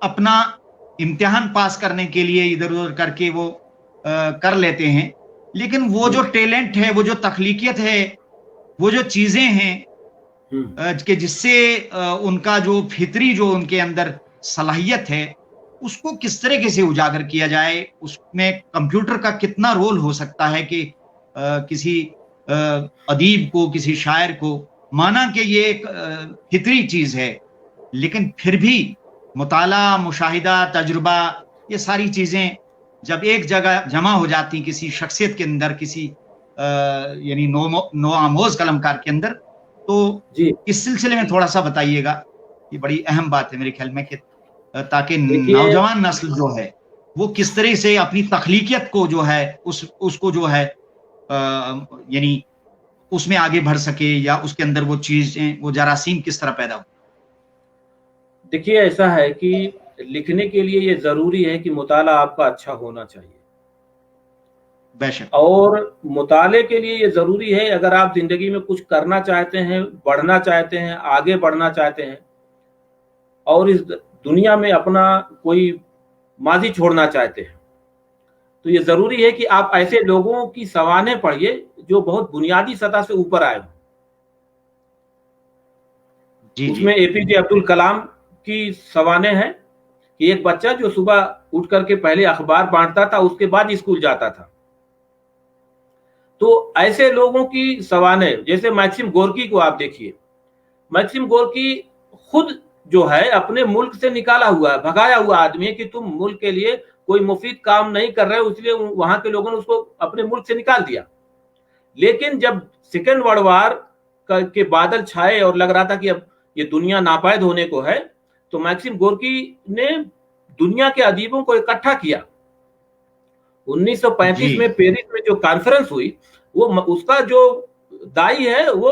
اپنا امتحان پاس کرنے کے لیے ادھر ادھر کر کے وہ کر لیتے ہیں، لیکن وہ جو ٹیلنٹ ہے، وہ جو تخلیقیت ہے، وہ جو چیزیں ہیں کہ جس سے ان کا جو فطری جو ان کے اندر صلاحیت ہے، اس کو کس طریقے سے اجاگر کیا جائے، اس میں کمپیوٹر کا کتنا رول ہو سکتا ہے کہ کسی ادیب کو، کسی شاعر کو، مانا کہ یہ ایک فطری چیز ہے، لیکن پھر بھی مطالعہ، مشاہدہ، تجربہ، یہ ساری چیزیں جب ایک جگہ جمع ہو جاتی کسی شخصیت کے اندر، کسی یعنی نو آموز قلمکار کے اندر، تو
جی
اس سلسلے میں تھوڑا سا بتائیے گا۔ یہ بڑی اہم بات ہے میرے خیال میں کہ تاکہ
دیکھیے
نوجوان نسل جو ہے وہ کس طرح سے اپنی تخلیقیت کو جو ہے اس کو جو ہے یعنی اس میں آگے بڑھ سکے، یا اس کے اندر وہ چیزیں، وہ جراثیم کس طرح پیدا ہو۔
دیکھیے ایسا ہے کہ لکھنے کے لیے یہ ضروری ہے کہ مطالعہ آپ کا اچھا ہونا چاہیے،
بے شک۔
اور مطالعے کے لیے یہ ضروری ہے اگر آپ زندگی میں کچھ کرنا چاہتے ہیں، بڑھنا چاہتے ہیں، آگے بڑھنا چاہتے ہیں اور اس دنیا میں اپنا کوئی ماضی چھوڑنا چاہتے ہیں، تو یہ ضروری ہے کہ آپ ایسے لوگوں کی سوانح پڑھیے جو بہت بنیادی سطح سے اوپر آئے ہوں۔
جی
اس
جی
میں اے پی جے عبدالکلام کی سوانح ہے کہ ایک بچہ جو صبح اٹھ کر کے پہلے اخبار بانٹتا تھا، اس کے بعد اسکول جاتا تھا، تو ایسے لوگوں کی سوانح، جیسے میکسم گورکی کو آپ دیکھیے، میکسم گورکی خود جو ہے اپنے ملک سے نکالا ہوا ہے، بھگایا ہوا آدمی ہے کہ تم ملک کے لیے کوئی مفید کام نہیں کر رہے، اس لیے وہاں کے لوگوں نے اس کو اپنے ملک سے نکال دیا۔ لیکن جب سیکنڈ ورلڈ وار کے بادل چھائے اور لگ رہا تھا کہ اب یہ دنیا ناپید ہونے کو ہے، تو میکسم گورکی نے دنیا کے ادیبوں کو اکٹھا کیا۔ 1935 میں پیرس میں جو کانفرنس ہوئی، وہ اس کا جو دائی ہے وہ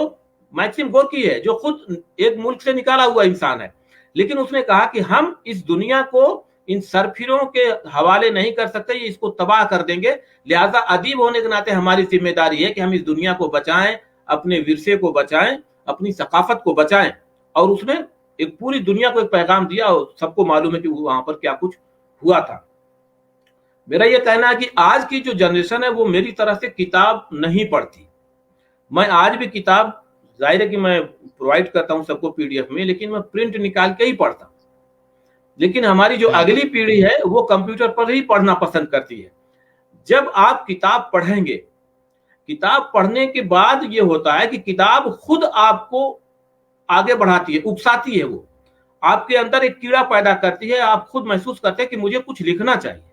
میکسم گورکی ہے، جو خود ایک ملک سے نکالا ہوا انسان ہے، لیکن اس نے کہا کہ ہم اس دنیا کو ان سرفروں کے حوالے نہیں کر سکتے، یہ اس کو تباہ کر دیں گے، لہٰذا ادیب ہونے کے ناطے ہماری ذمہ داری ہے کہ ہم اس دنیا کو بچائیں، اپنے ورثے کو بچائیں، اپنی ثقافت کو بچائیں۔ اور اس نے ایک پوری دنیا کو ایک پیغام دیا، اور سب کو معلوم ہے کہ وہاں پر کیا کچھ ہوا تھا۔ میرا یہ کہنا ہے کہ آج کی جو جنریشن ہے وہ میری طرح سے کتاب نہیں پڑھتی۔ میں آج بھی کتاب، ظاہر ہے کہ میں پرووائڈ کرتا ہوں سب کو پی ڈی ایف میں، لیکن میں پرنٹ نکال کے ہی پڑھتا ہوں۔ لیکن ہماری جو اگلی پیڑھی ہے وہ کمپیوٹر پر ہی پڑھنا پسند کرتی ہے۔ جب آپ کتاب پڑھیں گے، کتاب پڑھنے کے بعد یہ ہوتا ہے کہ کتاب خود آپ کو آگے بڑھاتی ہے، اکساتی ہے، وہ آپ کے اندر ایک کیڑا پیدا کرتی ہے، آپ خود محسوس کرتے ہیں کہ مجھے کچھ لکھنا چاہیے۔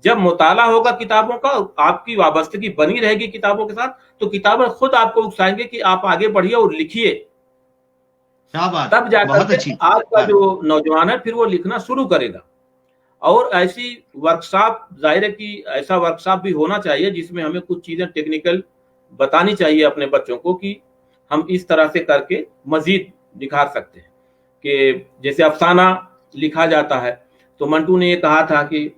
جب مطالعہ ہوگا کتابوں کا، آپ کی وابستگی بنی رہے گی کتابوں کے ساتھ، تو کتابیں خود آپ کو اکسائیں گے کہ آپ آگے بڑھیے اور لکھیے۔ تب جا کر کے آج کا جو نوجوان ہے پھر وہ لکھنا شروع کرے گا۔ اور ایسی ورکشاپ، ظاہر ہے کہ ایسا ورکشاپ بھی ہونا چاہیے جس میں ہمیں کچھ چیزیں ٹیکنیکل بتانی چاہیے اپنے بچوں کو کہ ہم اس طرح سے کر کے مزید نکھار سکتے ہیں۔ کہ جیسے افسانہ لکھا جاتا ہے، تو منٹو نے یہ کہا تھا کہ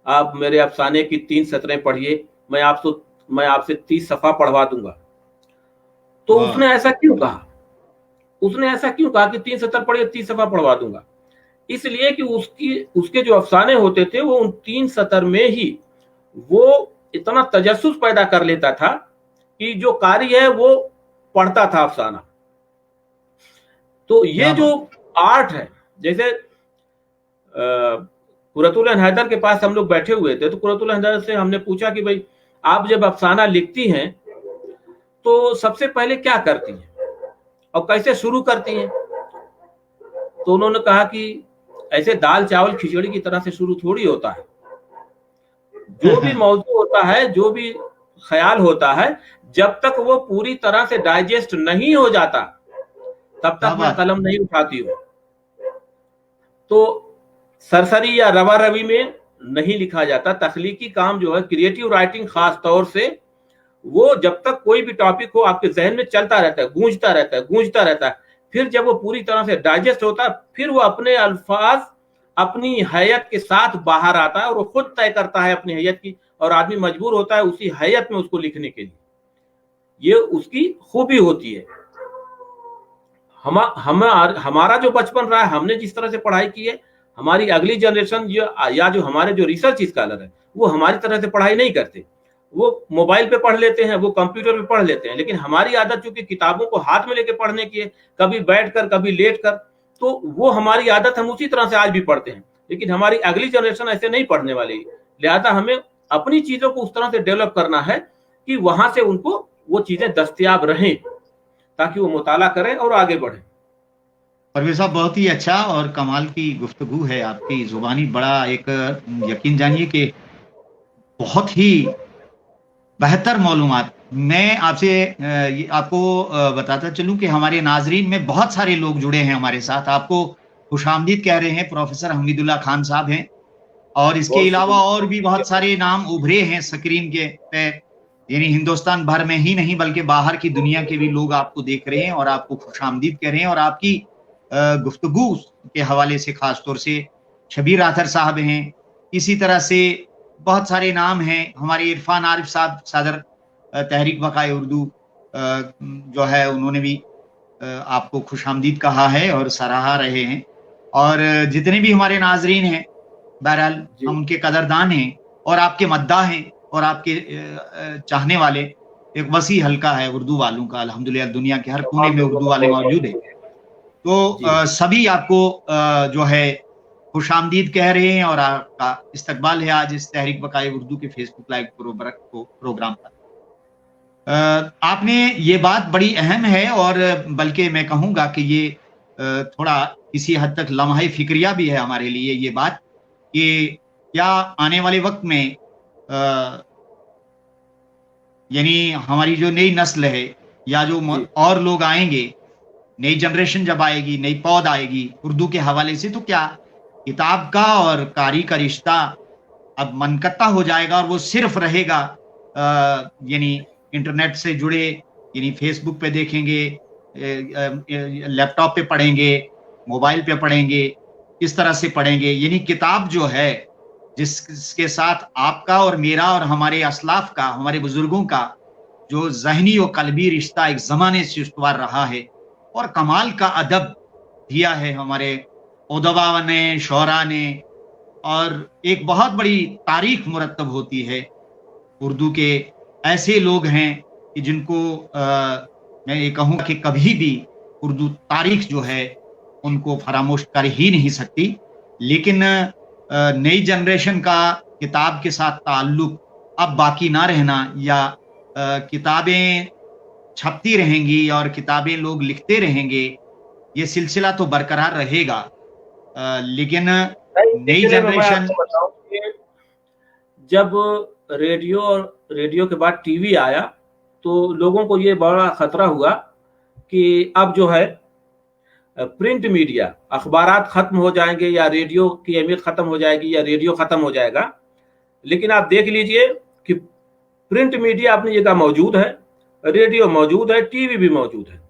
آپ میرے افسانے کی 3 سطریں پڑھیے، میں آپ سے 30 صفحہ پڑھوا دوں گا۔ تو اس نے ایسا کیوں کہا؟ اس نے ایسا کیوں کہا کہ 3 سطر پڑھیے 30 صفحہ پڑھوا دوں گا؟ اس لیے کہ اس کے جو افسانے ہوتے تھے وہ ان 3 سطر میں ہی وہ اتنا تجسس پیدا کر لیتا تھا کہ جو قاری ہے وہ پڑھتا تھا افسانہ۔ تو یہ جو आर्ट है। जैसे कुरतुल हैदर के पास हम लोग बैठे हुए थे, तो कुरतुल हैदर से हमने पूछा कि भाई आप जब अफसाना लिखती हैं तो सबसे पहले क्या करती हैं और कैसे शुरू करती हैं? तो उन्होंने कहा कि ऐसे दाल चावल खिचड़ी की तरह से शुरू थोड़ी होता है। जो भी मौजू होता है, जो भी ख्याल होता है, जब तक वो पूरी तरह से डाइजेस्ट नहीं हो जाता तब तक मैं कलम नहीं उठाती हूँ। तो सरसरी या रवा रवी में नहीं लिखा जाता। तख्लीकी काम जो है, क्रिएटिव राइटिंग खास तौर से, वो जब तक कोई भी टॉपिक हो आपके जहन में चलता रहता है, गूंजता रहता है। फिर जब वो पूरी तरह से डाइजेस्ट होता है, फिर वो अपने अल्फाज अपनी हैयत के साथ बाहर आता है और वो खुद तय करता है अपनी हैयत की, और आदमी मजबूर होता है उसी हैयत में उसको लिखने के लिए। ये उसकी खूबी होती है। हमारा जो बचपन रहा है, हमने जिस तरह से पढ़ाई की है, हमारी अगली जनरेशन या जो हमारे जो रिसर्च स्कॉलर है, वो हमारी तरह से पढ़ाई नहीं करते। वो मोबाइल पे पढ़ लेते हैं, वो कंप्यूटर पे पढ़ लेते हैं। लेकिन हमारी आदत चूंकि किताबों को हाथ में लेके पढ़ने की है, कभी बैठकर कभी लेटकर, तो वो हमारी आदत, हम उसी तरह से आज भी पढ़ते हैं। लेकिन हमारी अगली जनरेशन ऐसे नहीं पढ़ने वाली, लिहाजा हमें अपनी चीजों को उस तरह से डेवलप करना है कि वहां से उनको वो चीजें दस्तयाब रहें, ताकि वो मुताला करें और आगे बढ़ें।
परवेज साहब, बहुत ही अच्छा और कमाल की गुफ्तगू है आपकी जुबानी। बड़ा एक यकीन जानिए कि बहुत ही बेहतर मालूमात। मैं आपसे आपको बताता चलूं कि हमारे नाजरीन में बहुत सारे लोग जुड़े हैं हमारे साथ। आपको खुशामदीद कह रहे हैं। प्रोफेसर हमीदुल्लाह खान साहब हैं, और इसके अलावा और भी बहुत सारे नाम उभरे हैं स्क्रीन के पे, यानी हिंदुस्तान भर में ही नहीं बल्कि बाहर की दुनिया के भी लोग आपको देख रहे हैं और आपको खुशामदीद कह रहे हैं। और आपकी गुफ्तगू के हवाले से खास तौर से शबीर आथर साहब हैं, इसी तरह से बहुत सारे नाम हैं। हमारे इरफान आरिफ साहब, सदर तहरीक बकाए उर्दू जो है, उन्होंने भी आपको खुशामदीद कहा है और सराहा रहे हैं। और जितने भी हमारे नाजरीन हैं, बहरहाल हम उनके कदरदान हैं और आपके मद्दाह हैं और आपके चाहने वाले। एक वसी हल्का है उर्दू वालों का, अल्हम्दुलिल्लाह दुनिया के हर कोने में उर्दू वाले मौजूद हैं। तो सभी आपको जो है खुशामदीद कह रहे हैं और आपका इस्तकबाल है आज इस तहरीक बकाए उर्दू के फेसबुक लाइव प्रोग्राम पर। आपने ये बात बड़ी अहम है, और बल्कि मैं कहूँगा कि ये थोड़ा किसी हद तक लम्हा फिक्रिया भी है हमारे लिए, ये बात कि क्या आने वाले वक्त में यानी हमारी जो नई नस्ल है या जो और लोग आएंगे, नई जनरेशन जब आएगी, नई पौध आएगी उर्दू के हवाले से, तो क्या किताब का और कारी का रिश्ता अब मनकता हो जाएगा और वो सिर्फ रहेगा यानी इंटरनेट से जुड़े, यानी फेसबुक पे देखेंगे, लैपटॉप पे पढ़ेंगे, मोबाइल पे पढ़ेंगे, इस तरह से पढ़ेंगे? यानी किताब जो है जिसके साथ आपका और मेरा और हमारे असलाफ का, हमारे बुजुर्गों का जो ज़हनी और कल्बी रिश्ता एक ज़माने से इस्तवार रहा है, और कमाल का अदब दिया है हमारे उदबा ने, शोरा ने, और एक बहुत बड़ी तारीख मुरतब होती है। उर्दू के ऐसे लोग हैं कि जिनको मैं ये कहूँगा कि कभी भी उर्दू तारीख जो है उनको फरामोश कर ही नहीं सकती। लेकिन नई जनरेशन का किताब के साथ ताल्लुक अब बाकी ना रहना, या किताबें छपती रहेंगी और किताबें लोग लिखते रहेंगे, ये सिलसिला तो बरकरार रहेगा। लेकिन नई जनरेशन,
जब रेडियो के बाद टीवी आया तो लोगों को ये बड़ा खतरा हुआ कि अब जो है प्रिंट मीडिया, अखबारात खत्म हो जाएंगे, या रेडियो की अहमियत खत्म हो जाएगी, या रेडियो खत्म हो जाएगा। लेकिन आप देख लीजिए कि प्रिंट मीडिया अपनी जगह मौजूद है, रेडियो मौजूद है, टीवी भी मौजूद है।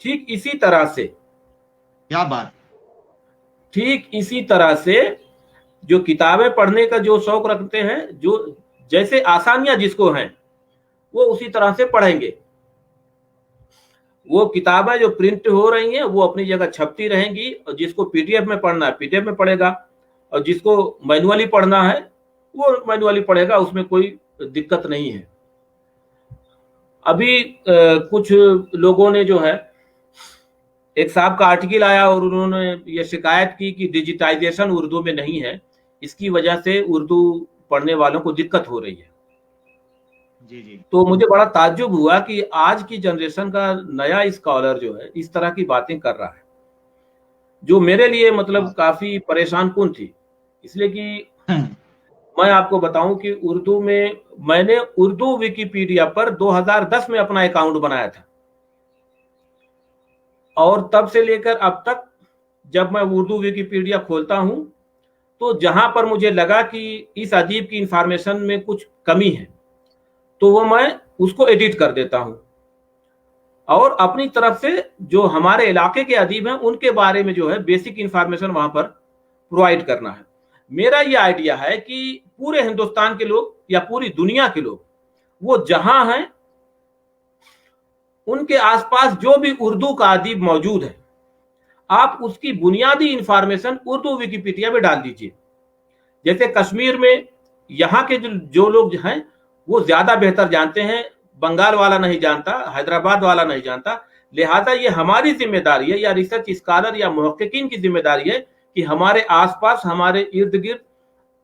ठीक इसी तरह से,
क्या बात,
ठीक इसी तरह से जो किताबें पढ़ने का जो शौक रखते हैं, जो जैसे आसानियां जिसको हैं, वो उसी तरह से पढ़ेंगे। वो किताबें जो प्रिंट हो रही हैं वो अपनी जगह छपती रहेंगी, और जिसको पीडीएफ में पढ़ना है पीडीएफ में पढ़ेगा, और जिसको मैनुअली पढ़ना है वो मैनुअली पढ़ेगा, उसमें कोई दिक्कत नहीं है। अभी कुछ लोगों ने जो है एक साहब का आर्टिकल आया और उन्होंने ये शिकायत की कि डिजिटाइजेशन उर्दू में नहीं है, इसकी वजह से उर्दू पढ़ने वालों को दिक्कत हो रही है।
जी जी।
तो मुझे बड़ा ताज्जुब हुआ कि आज की जनरेशन का नया स्कॉलर जो है इस तरह की बातें कर रहा है, जो मेरे लिए मतलब काफी परेशान कुन थी। इसलिए कि मैं आपको बताऊं कि उर्दू में मैंने उर्दू विकिपीडिया पर 2010 में अपना अकाउंट बनाया था, और तब से लेकर अब तक जब मैं उर्दू विकिपीडिया खोलता हूं तो जहां पर मुझे लगा कि इस अदीब की इंफॉर्मेशन में कुछ कमी है तो वो मैं उसको एडिट कर देता हूं, और अपनी तरफ से जो हमारे इलाके के अदीब हैं उनके बारे में जो है बेसिक इंफॉर्मेशन वहां पर प्रोवाइड करना है। मेरा ये आइडिया है कि पूरे हिंदुस्तान के लोग या पूरी दुनिया के लोग वो जहां हैं उनके आसपास जो भी उर्दू का अदीब मौजूद है आप उसकी बुनियादी इंफॉर्मेशन उर्दू विकिपीडिया में डाल दीजिए। जैसे कश्मीर में यहाँ के जो लोग हैं वो ज्यादा बेहतर जानते हैं, बंगाल वाला नहीं जानता, हैदराबाद वाला नहीं जानता, लिहाजा ये हमारी जिम्मेदारी है या रिसर्च स्कॉलर या मुहक्किकीन की जिम्मेदारी है कि हमारे आसपास हमारे इर्द गिर्द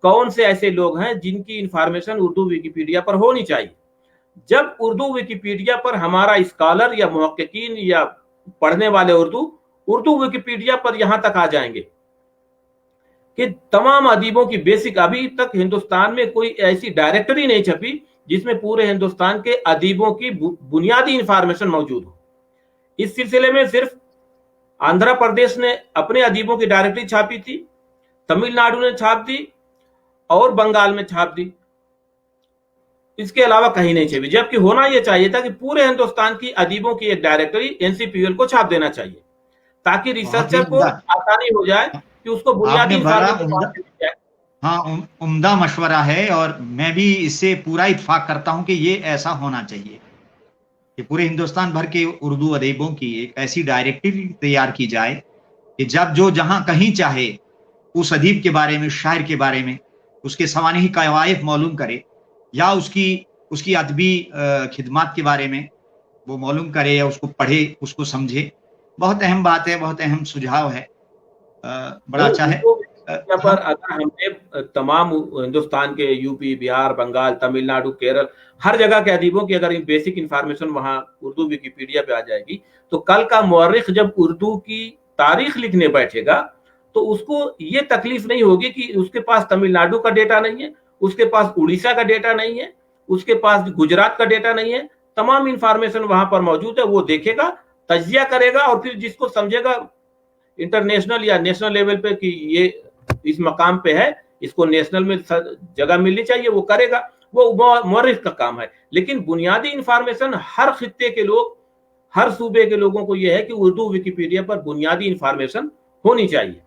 कौन से ऐसे लोग हैं जिनकी इंफॉर्मेशन उर्दू विकिपीडिया पर होनी चाहिए। जब उर्दू विकिपीडिया पर हमारा स्कॉलर या मुहक्किकीन या पढ़ने वाले उर्दू विकिपीडिया पर यहां तक आ जाएंगे कि तमाम अदीबों की बेसिक, अभी तक हिंदुस्तान में कोई ऐसी डायरेक्टरी नहीं छपी जिसमें पूरे हिंदुस्तान के अदीबों की बुनियादी इंफॉर्मेशन मौजूद हो। इस सिलसिले में सिर्फ आंध्र प्रदेश ने अपने अदीबों की डायरेक्टरी छापी थी, तमिलनाडु ने छाप दी और बंगाल में छाप दी, इसके अलावा कहीं नहीं छपी। जबकि होना यह चाहिए था कि पूरे हिंदुस्तान की अदीबों की एक डायरेक्टरी एनसीपीयूएल को छाप देना चाहिए ताकि रिसर्चर को आसानी हो जाए कि उसको बुनियादी
हाँ, उम्दा मशवरा है और मैं भी इससे पूरा इत्फाक करता हूं कि ये ऐसा होना चाहिए कि पूरे हिंदुस्तान भर के उर्दू अदीबों की एक ऐसी डायरेक्टरी तैयार की जाए कि जब जो जहां कहीं चाहे उस अदीब के बारे में, शायर के बारे में, उसके सवानही कवायद मालूम करे या उसकी अदबी खिदमत के बारे में वो मालूम करे या उसको पढ़े, उसको समझे। बहुत अहम बात है, बहुत अहम सुझाव है, बड़ा अच्छा है।
पर अगर हमने तमाम हिंदुस्तान के यूपी, बिहार, बंगाल, तमिलनाडु, केरल, हर जगह के अदीबों की अगर बेसिक इंफॉर्मेशन वहां उर्दू विकिपीडिया पे आ जाएगी तो कल का मुअर्रिख जब उर्दू की तारीख लिखने बैठेगा तो उसको ये तकलीफ नहीं होगी कि उसके पास तमिलनाडु का डेटा नहीं है, उसके पास उड़ीसा का डेटा नहीं है, उसके पास गुजरात का डेटा नहीं है। तमाम इंफॉर्मेशन वहां पर मौजूद है, वो देखेगा, तज्जिया करेगा और फिर जिसको समझेगा इंटरनेशनल या नेशनल लेवल पे कि ये इस मकाम पे है, इसको नेशनल में जगह मिलनी चाहिए, वो करेगा, वो मुअर्रिख का काम है। लेकिन बुनियादी इंफॉर्मेशन हर खित्ते के लोग, हर सूबे के लोगों को यह है कि उर्दू विकिपीडिया पर बुनियादी इंफॉर्मेशन होनी चाहिए,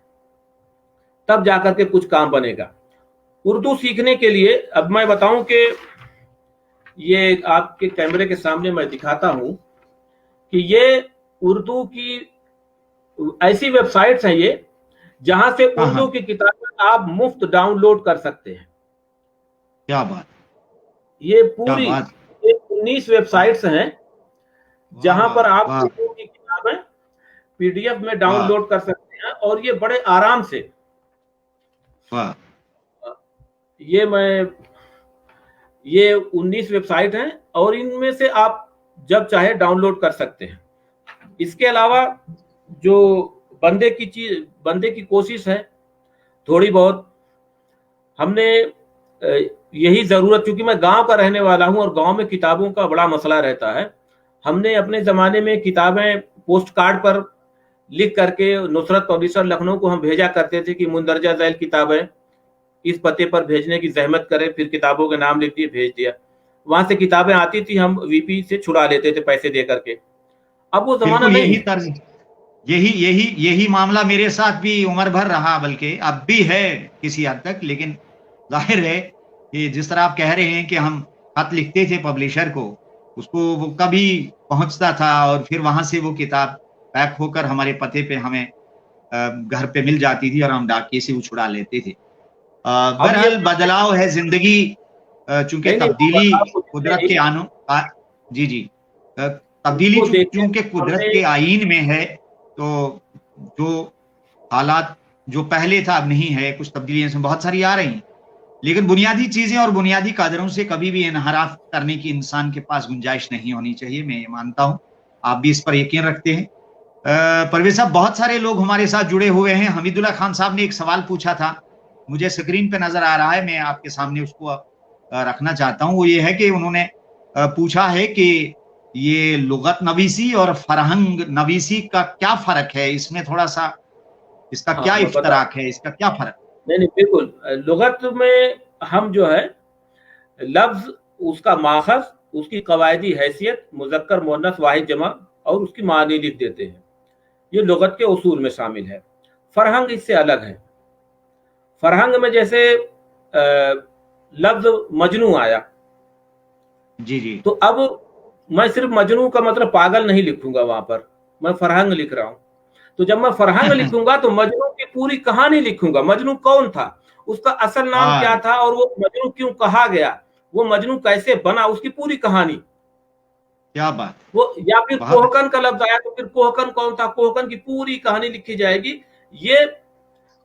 तब जाकर के कुछ काम बनेगा। उर्दू सीखने के लिए अब मैं बताऊं कि ये आपके कैमरे के सामने मैं दिखाता हूं कि ये उर्दू की ऐसी वेबसाइट्स हैं ये जहां से उर्दू की किताबें आप मुफ्त डाउनलोड कर सकते हैं।
क्या बात,
ये पूरी 19 वेबसाइट्स हैं जहां पर आप उर्दू की किताबें पीडीएफ में डाउनलोड कर सकते हैं और ये बड़े आराम से। ये 19 वेबसाइट हैं और इनमें से आप जब चाहे डाउनलोड कर सकते हैं। इसके अलावा जो बंदे की कोशिश है थोड़ी बहुत, हमने यही जरूरत, क्योंकि मैं गांव का रहने वाला हूं और गांव में किताबों का बड़ा मसला रहता है। हमने अपने जमाने में किताबें पोस्ट कार्ड पर लिख करके नुसरत पब्लिशर लखनऊ को हम भेजा करते थे कि मुंदरजा झैल किताबें इस पते पर भेजने की जहमत करें, फिर किताबों के नाम लिख दिए, भेज दिया। वहां से किताबें आती थी, हम वीपी से छुड़ा लेते थे पैसे दे करके। अब वो जमाना नहीं।
यही मामला मेरे साथ भी उम्र भर रहा, बल्कि अब भी है किसी हद तक। लेकिन जाहिर है कि जिस तरह आप कह रहे हैं कि हम खत लिखते थे पब्लिशर को, उसको वो कभी पहुंचता था और फिर वहां से वो किताब पैक होकर हमारे पते पे हमें घर पे मिल जाती थी और हम डाकिए से वो छुड़ा लेते थे। बहरहाल बदलाव है जिंदगी, चूंकि तब्दीली कुदरत के तब्दीली चूंकि कुदरत के आईन में है, तो जो हालात जो पहले था अब नहीं है, कुछ तब्दीलियां इसमें बहुत सारी आ रही हैं, लेकिन बुनियादी चीजें और बुनियादी कदरों से कभी भी इनहराफ करने की इंसान के पास गुंजाइश नहीं होनी चाहिए, मैं ये मानता हूँ। आप भी इस पर यकीन रखते हैं। परवेज साहब, बहुत सारे लोग हमारे साथ जुड़े हुए हैं। हमीदुल्लाह खान साहब ने एक सवाल पूछा था, मुझे स्क्रीन पे नजर आ रहा है, मैं आपके सामने उसको रखना चाहता हूँ। वो ये है कि उन्होंने पूछा है कि ये लुगत नवीसी और फरहंग नवीसी का क्या फर्क है, इसमें थोड़ा सा इसका
हाँ,
क्या
मैं बता
इफ्तराक है, इसका क्या फर्क?
नहीं नहीं, बिल्कुल। लुगत में हम जो है लफ्ज, उसका माखज, उसकी कवायदी हैसियत, मुज़क्कर मुअन्नस वाहिद जमा और उसकी मानी लिख देते हैं। ये लुगत के उसूल में शामिल है। फरहंग इससे अलग है। फरहंग में जैसे लफ्ज मजनू आया,
जी जी,
तो अब मैं सिर्फ मजनू का मतलब पागल नहीं लिखूंगा, वहां पर मैं फरहंग लिख रहा हूं। तो जब मैं फरहंग लिखूंगा तो मजनू की पूरी कहानी लिखूंगा। मजनू कौन था, उसका असल नाम क्या
हाँ,
था, और वो मजनू क्यों कहा गया, वो मजनू कैसे बना, उसकी पूरी कहानी।
क्या बात,
वो या फिर
बहुत अच्छा।
कोहकन का लफ्ज आया तो फिर कोहकन कौन था, कोहकन की पूरी कहानी लिखी जाएगी। ये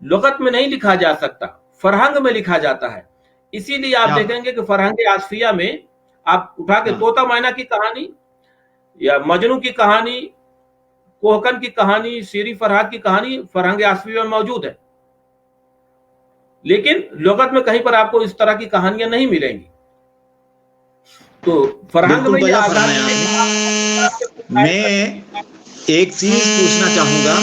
लुगत में नहीं लिखा जा सकता, फरहंग में लिखा जाता है। इसीलिए आप
क्या बात,
देखेंगे कि फरहंग आसफिया में आप उठा के
हाँ,
तोता मैना की कहानी या मजनू की कहानी, कोहकन की कहानी, शेरी फरहाद की कहानी फरहंग आसफिया में मौजूद है। लेकिन लुगत में कहीं पर आपको इस तरह की कहानियां नहीं मिलेंगी। तो फरहंग
बिल्कुल
में ये
बजा
आजादी
फरमाया आपने।
है।
मैं एक चीज पूछना चाहूंगा,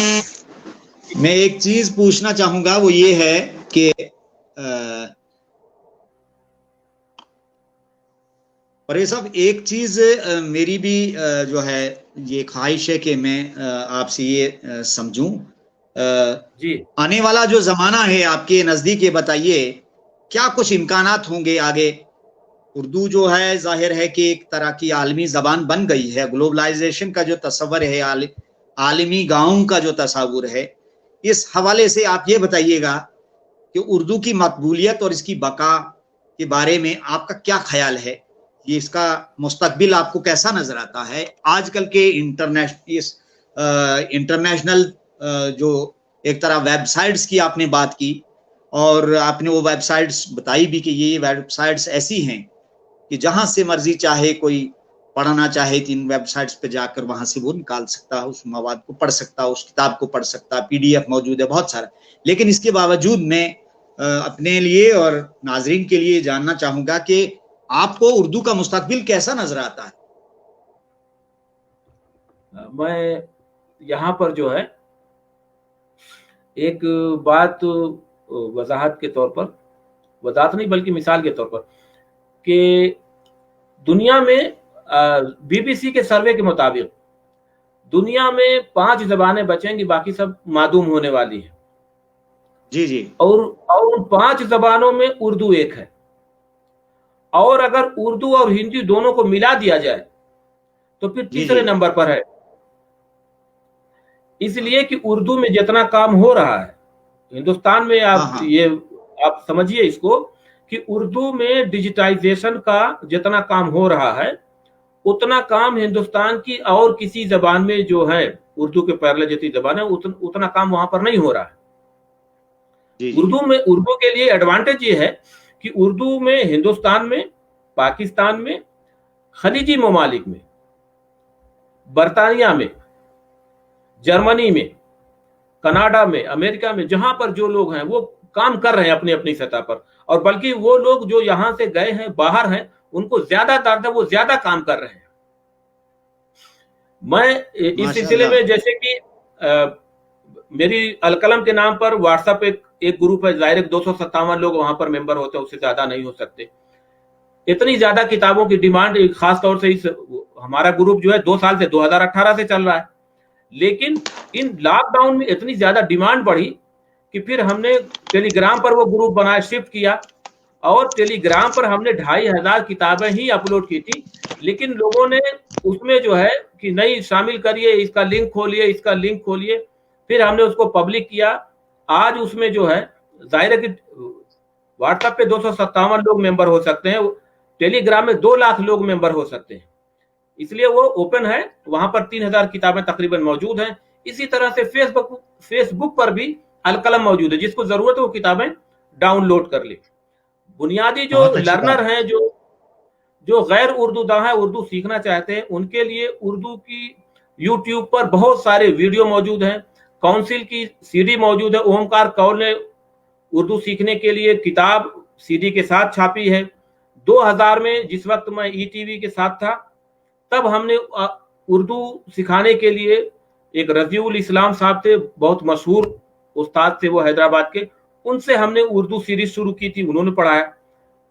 मैं एक चीज पूछना चाहूंगा, वो ये है कि और ये सब एक चीज मेरी भी जो है ये ख्वाहिश है कि मैं आपसे ये समझूं।
जी,
आने वाला जो जमाना है आपके नजदीक, ये बताइए क्या कुछ इम्कानात होंगे आगे? उर्दू जो है जाहिर है कि एक तरह की आलमी जबान बन गई है। ग्लोबलाइजेशन का जो तस्वर है, आलमी गांव का जो तस्वुर है, इस हवाले से आप ये बताइएगा कि उर्दू की मकबूलियत और इसकी बका के बारे में आपका क्या ख्याल है? ये इसका मुस्तकबिल आपको कैसा नजर आता है आजकल के इंटरनेशनल जो एक तरह वेबसाइट्स की आपने बात की, और आपने वो वेबसाइट्स बताई भी कि ये वेबसाइट्स ऐसी हैं कि जहां से मर्जी चाहे कोई पढ़ना चाहे तो इन वेबसाइट्स पे जाकर वहां से वो निकाल सकता है, उस मवाद को पढ़ सकता है, उस किताब को पढ़ सकता है, पीडीएफ मौजूद है बहुत सारा। लेकिन इसके बावजूद मैं अपने लिए और नाजरीन के लिए जानना चाहूंगा कि आपको उर्दू का मुस्तकबिल कैसा नजर आता है?
मैं यहाँ पर जो है एक बात वजाहत के तौर पर, वजाहत नहीं बल्कि मिसाल के तौर पर, कि दुनिया में बीबीसी के सर्वे के मुताबिक दुनिया में 5 जबानें बचेंगी, बाकी सब मादूम होने वाली है।
जी जी,
और उन 5 जबानों में उर्दू एक है। और अगर उर्दू और हिंदी दोनों को मिला दिया जाए तो फिर
जी
तीसरे
जी,
नंबर पर है। इसलिए कि उर्दू में जितना काम हो रहा है हिंदुस्तान में,
हाँ
आप
हाँ,
ये आप समझिए इसको कि उर्दू में डिजिटाइजेशन का जितना काम हो रहा है, उतना काम हिंदुस्तान की और किसी जबान में जो है उर्दू के पैरेलल जितनी जबान है उतना काम वहां पर नहीं हो रहा है।
जी जी,
उर्दू के लिए एडवांटेज ये है कि उर्दू में हिंदुस्तान में, पाकिस्तान में, खलीजी ममालिक में, बरतानिया में, जर्मनी में, कनाडा में, अमेरिका में, जहां पर जो लोग हैं वो काम कर रहे हैं अपनी अपनी सतह पर। और बल्कि वो लोग जो यहां से गए हैं, बाहर हैं, उनको ज्यादा दर्द है, वो ज्यादा काम कर रहे हैं। मैं इस सिलसिले
माशाल्लाह,
में, जैसे कि मेरी अलकलम के नाम पर व्हाट्सएप एक ग्रुप है, जाहिर 257 लोग वहां पर मेंबर होते हैं, उससे ज्यादा नहीं हो सकते। इतनी ज्यादा किताबों की डिमांड, खास तौर से इस हमारा ग्रुप जो है 2 साल से 2018 से चल रहा है। लेकिन इन लॉकडाउन में इतनी ज्यादा डिमांड बढ़ी कि फिर हमने टेलीग्राम पर वो ग्रुप बनाया, शिफ्ट किया, और टेलीग्राम पर हमने 2500 किताबें ही अपलोड की थी। लेकिन लोगों ने उसमें जो है कि नहीं, शामिल करिए, इसका लिंक खोलिए, इसका लिंक खोलिए। फिर हमने उसको पब्लिक किया। आज उसमें जो है, जाहिर है कि व्हाट्सएप पे 257 लोग मेंबर हो सकते हैं, टेलीग्राम में 2 लाख लोग मेंबर हो सकते हैं। इसलिए वो ओपन है, वहां पर 3000 किताबें तकरीबन मौजूद हैं। इसी तरह से फेसबुक पर भी अलकलम मौजूद है, जिसको जरूरत है वो किताबें डाउनलोड कर ले। बुनियादी जो
बहुत अच्छी
लर्नर
बात।
हैं, जो गैर उर्दू दां हैं, उर्दू सीखना चाहते हैं, उनके लिए उर्दू की यूट्यूब पर बहुत सारे वीडियो मौजूद हैं। काउंसिल की सीडी मौजूद है। ओमकार कौल ने उर्दू सीखने के लिए किताब सीडी के साथ छापी है। 2000 में जिस वक्त मैं ईटीवी के साथ था, तब हमने उर्दू सिखाने के लिए एक रजीउल इस्लाम साहब थे, बहुत मशहूर उस्ताद थे वो हैदराबाद के, उनसे हमने उर्दू सीरीज शुरू की थी, उन्होंने पढ़ाया।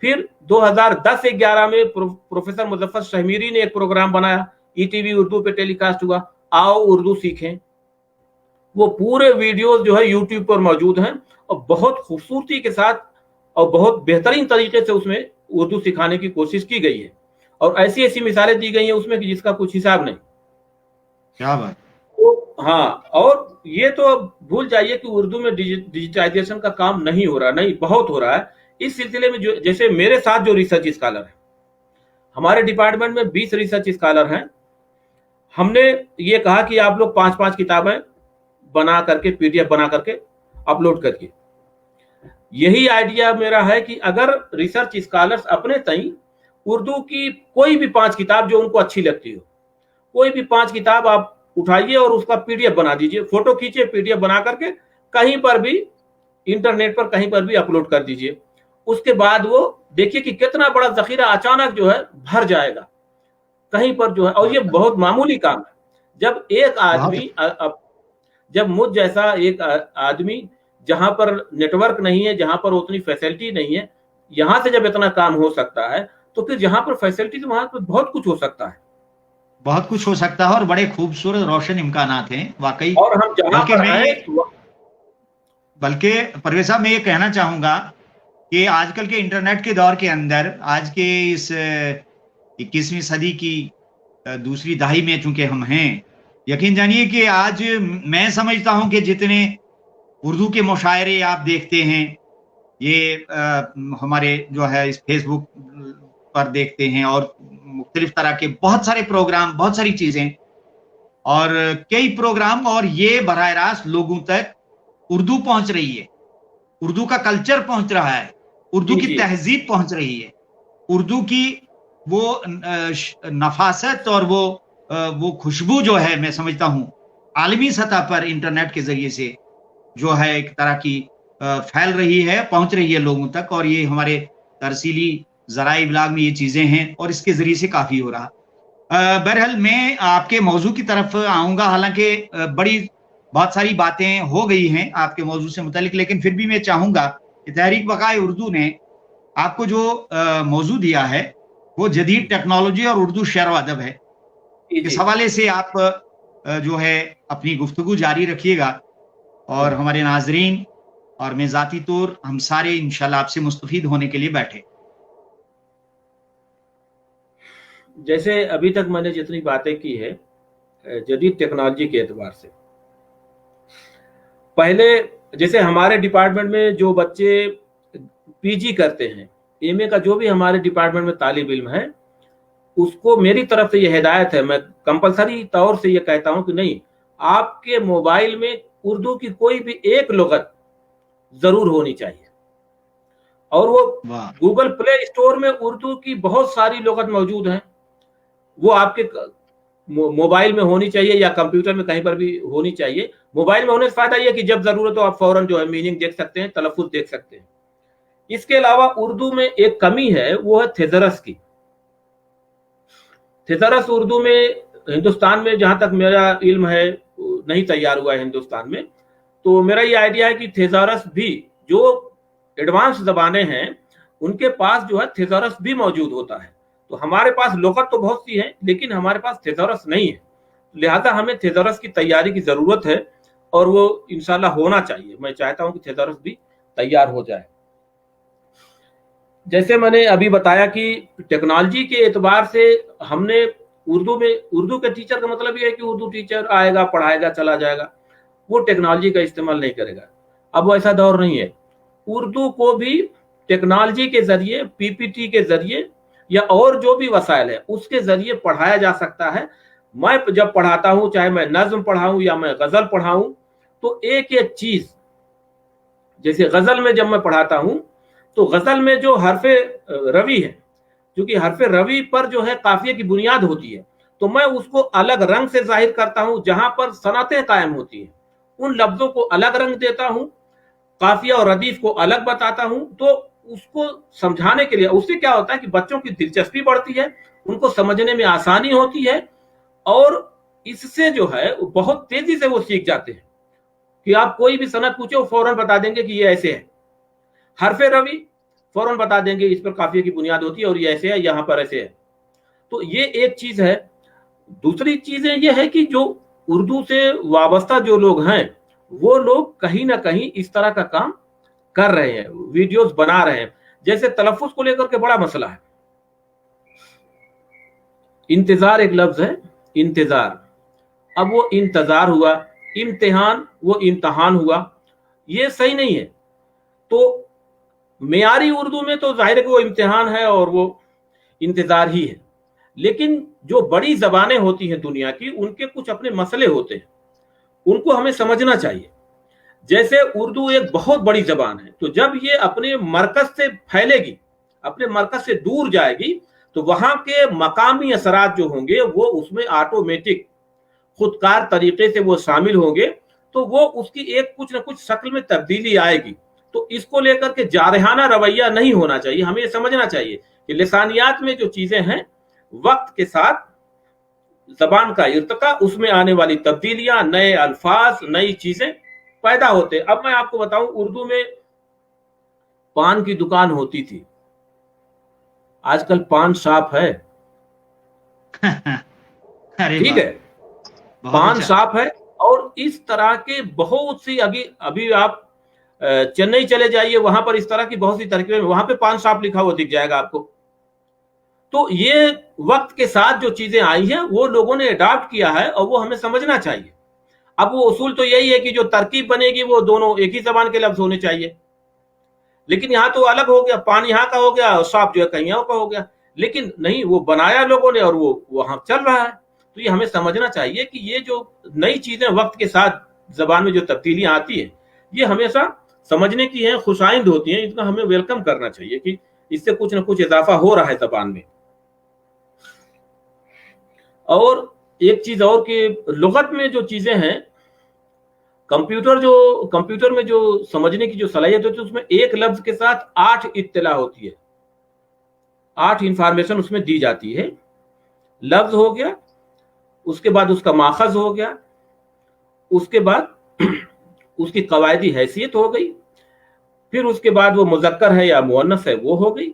फिर 2010-11 में प्रोफेसर मुजफ्फर शहमीरी ने एक प्रोग्राम बनाया, ईटीवी उर्दू पे टेलीकास्ट हुआ, आओ उर्दू सीखें। वो पूरे वीडियोस जो है यूट्यूब पर मौजूद हैं और बहुत खूबसूरती के साथ और बहुत बेहतरीन तरीके से उसमें उर्दू सिखाने की कोशिश की गई है, और ऐसी ऐसी मिसालें दी गई हैं उसमें कि जिसका कुछ हिसाब नहीं।
क्या बात।
तो हाँ, और ये तो भूल जाइए कि उर्दू में डिजिटाइजेशन का काम नहीं हो रहा, नहीं, बहुत हो रहा है। इस सिलसिले में जो, जैसे मेरे साथ जो रिसर्च स्कॉलर है, हमारे डिपार्टमेंट में 20 रिसर्च स्कॉलर हैं। हमने ये कहा कि आप लोग 5-5 किताबें बना करके, पीडीएफ बना करके अपलोड करिए। यही आइडिया मेरा है कि अगर रिसर्च स्कॉलर्स अपने तई उर्दू की कोई भी 5 किताब जो उनको अच्छी लगती हो, कोई भी 5 किताब आप उठाइए और उसका पीडीएफ बना दीजिए, फोटो खींचिए, पीडीएफ बना करके कहीं पर भी इंटरनेट पर कहीं पर भी अपलोड कर दीजिए। उसके बाद वो देखिए कि कितना बड़ा जखीरा अचानक जो है भर जाएगा कहीं पर जो है। और ये बहुत मामूली काम है। जब एक आदमी, जब मुझ जैसा एक आदमी जहां पर नेटवर्क नहीं है, जहां पर उतनी फैसिलिटी नहीं है, यहां से जब इतना काम हो सकता है, तो फिर जहां पर फैसिलिटी तो वहां पर बहुत कुछ हो सकता है,
बहुत कुछ हो सकता है, और बड़े खूबसूरत रोशन इम्कानात हैं वाकई।
और हम जहां पर आए।
बल्कि परवेज साहब, मैं ये कहना चाहूंगा कि आजकल के इंटरनेट के दौर के अंदर, आज के इस 21वीं सदी की दूसरी दहाई में चूंकि हम हैं, यकीन जानिए कि आज मैं समझता हूं कि जितने उर्दू के मुशायरे आप देखते हैं, ये हमारे जो है इस फेसबुक पर देखते हैं, और मुख्तलिफ तरह के बहुत सारे प्रोग्राम, बहुत सारी चीजें और कई प्रोग्राम, और ये बराह रास्त लोगों तक उर्दू पहुंच रही है, उर्दू का कल्चर पहुंच रहा है, उर्दू की तहजीब पहुंच रही है, उर्दू की वो नफासत और वो खुशबू जो है, मैं समझता हूं आलमी सतह पर इंटरनेट के जरिए से जो है एक तरह की फैल रही है, पहुंच रही है लोगों तक। और ये हमारे तरसीली ज़राए इब्लाग में ये चीजें हैं और इसके जरिए से काफी हो रहा। बहरहाल मैं आपके मौजू की तरफ आऊंगा, हालांकि बहुत सारी बातें हो गई हैं आपके मौजू से मुतालिक, लेकिन फिर भी मैं चाहूंगा कि तहरीक बकाए उर्दू ने आपको जो मौजू दिया है वो जदीद टेक्नोलॉजी और उर्दू शेर व अदब है। इस हवाले से आप जो है अपनी गुफ्तगू जारी रखिएगा, और हमारे नाजरीन और मैं ज़ाती तौर हम सारे इंशाल्लाह आपसे मुस्तफीद होने के लिए बैठे।
जैसे अभी तक मैंने जितनी बातें की है जदीद टेक्नोलॉजी के एतबार से, पहले जैसे हमारे डिपार्टमेंट में जो बच्चे पीजी करते हैं, एमए का जो भी हमारे डिपार्टमेंट में तालिब इल्म है, उसको मेरी तरफ से ये हिदायत है, मैं कंपलसरी तौर से ये कहता हूं कि नहीं, आपके मोबाइल में उर्दू की कोई भी एक लुगत जरूर होनी चाहिए। और वो गूगल प्ले स्टोर में उर्दू की बहुत सारी लुगत मौजूद हैं, वो आपके मोबाइल में होनी चाहिए या कंप्यूटर में कहीं पर भी होनी चाहिए। मोबाइल में होने से फायदा यह कि जब जरूरत हो आप फौरन जो है मीनिंग देख सकते हैं, तलफ्फुज देख सकते हैं। इसके अलावा उर्दू में एक कमी है, वो है थेज़रस की। थेज़रस उर्दू में हिंदुस्तान में जहां तक मेरा इल्म है नहीं तैयार हुआ है हिंदुस्तान में, तो मेरा ये आइडिया है कि थेज़रस भी, जो एडवांस जबानें हैं उनके पास जो है थेज़रस भी मौजूद होता है। तो हमारे पास लुगत तो बहुत सी है, लेकिन हमारे पास थेज़रस नहीं है, लिहाजा हमें थेज़रस की तैयारी की जरूरत है, और वो इंशाल्लाह होना चाहिए। मैं चाहता हूं कि थेज़रस भी तैयार हो जाए। जैसे मैंने अभी बताया कि टेक्नोलॉजी के एतबार से हमने उर्दू के टीचर का मतलब ये है कि उर्दू टीचर आएगा, पढ़ाएगा, चला जाएगा, वो टेक्नोलॉजी का इस्तेमाल नहीं करेगा। अब वो ऐसा दौर नहीं है। उर्दू को भी टेक्नोलॉजी के जरिए, पीपीटी के जरिए या और जो भी वसाइल है उसके जरिए पढ़ाया जा सकता है। मैं जब पढ़ाता हूं, चाहे मैं नज्म पढ़ाऊं या मैं गजल पढ़ाऊं, तो एक एक चीज, जैसे गजल में जब मैं पढ़ाता हूं तो गजल में जो हरफे रवि है, क्योंकि हरफे रवि पर जो है काफिये की बुनियाद होती है, तो मैं उसको अलग रंग से जाहिर करता हूं। जहां पर सनतें कायम होती हैं उन लफ्जों को अलग रंग देता हूं, काफिया और रदीफ को अलग बताता हूं। तो उसको समझाने के लिए, उससे क्या होता है कि बच्चों की दिलचस्पी बढ़ती है, उनको समझने में आसानी होती है, और इससे जो है बहुत तेजी से वो सीख जाते हैं कि आप कोई भी सनद पूछे वो फौरन बता देंगे कि ये ऐसे है। हरफे रवि फौरन बता देंगे इस पर काफिये की बुनियाद होती है और ये ऐसे है, यहां पर ऐसे है। तो ये एक चीज है। दूसरी चीजें ये है कि जो उर्दू से वाबस्ता जो लोग हैं वो लोग कहीं ना कहीं इस तरह का काम कर रहे हैं, वीडियोस बना रहे हैं। जैसे तलफ्फुज को लेकर के बड़ा मसला है। इंतजार एक लफ्ज है, इंतजार, अब वो इंतजार हुआ, इम्तिहान वो इम्तहान हुआ, ये सही नहीं है। तो मेयारी उर्दू में तो जाहिर है कि वो इम्तिहान है और वो इंतजार ही है, लेकिन जो बड़ी जबानें होती हैं दुनिया की, उनके कुछ अपने मसले होते हैं, उनको हमें समझना चाहिए। जैसे उर्दू एक बहुत बड़ी जबान है, तो जब ये अपने मरकज से फैलेगी, अपने मरकज से दूर जाएगी, तो वहां के मकामी असरात जो होंगे वो उसमें ऑटोमेटिक खुदकार तरीके से वो शामिल होंगे, तो वो उसकी एक कुछ न कुछ शक्ल में तब्दीली आएगी। तो इसको लेकर के जारहाना रवैया नहीं होना चाहिए। हमें ये समझना चाहिए कि लिसानियात में जो चीजें हैं, वक्त के साथ जबान का इर्तिका, उसमें आने वाली तब्दीलियां, नए अल्फाज, नई चीजें पैदा होते। अब मैं आपको बताऊं, उर्दू में पान की दुकान होती थी, आजकल पान शॉप है।
अरे
ठीक है, पान शॉप है। और इस तरह के बहुत सी, अभी आप चेन्नई चले जाइए, वहां पर इस तरह की बहुत सी तरकीबें, वहां पे पान शॉप लिखा हुआ दिख जाएगा आपको। तो ये वक्त के साथ जो चीजें आई हैं वो लोगों ने अडॉप्ट किया है और वो हमें समझना चाहिए। अब वो उसूल तो यही है कि जो तरकीब बनेगी वो दोनों एक ही जबान के लफ्ज होने चाहिए, लेकिन यहाँ तो अलग हो गया, पान यहाँ का हो गया और शॉप जो है कहीं का हो गया। लेकिन नहीं, वो बनाया लोगों ने और वो वहां चल रहा है। तो ये हमें समझना चाहिए कि ये जो नई चीजें वक्त के साथ जबान में जो तब्दीलियां आती है, ये हमेशा समझने की है, खुशाइंद होती हैं, इतना हमें वेलकम करना चाहिए कि इससे कुछ ना कुछ इजाफा हो रहा है जबान में। और एक चीज और कि लुगत में जो चीजें हैं, कंप्यूटर में जो समझने की जो सलाहियत होती है, उसमें एक लफ्ज के साथ 8 इत्तला होती है, 8 इंफॉर्मेशन उसमें दी जाती है। लफ्ज हो गया, उसके बाद उसका माखज हो गया, उसके बाद उसकी कवायदी हैसियत हो गई, फिर उसके बाद वो मुज़क्कर है या मुअन्नस है वो हो गई,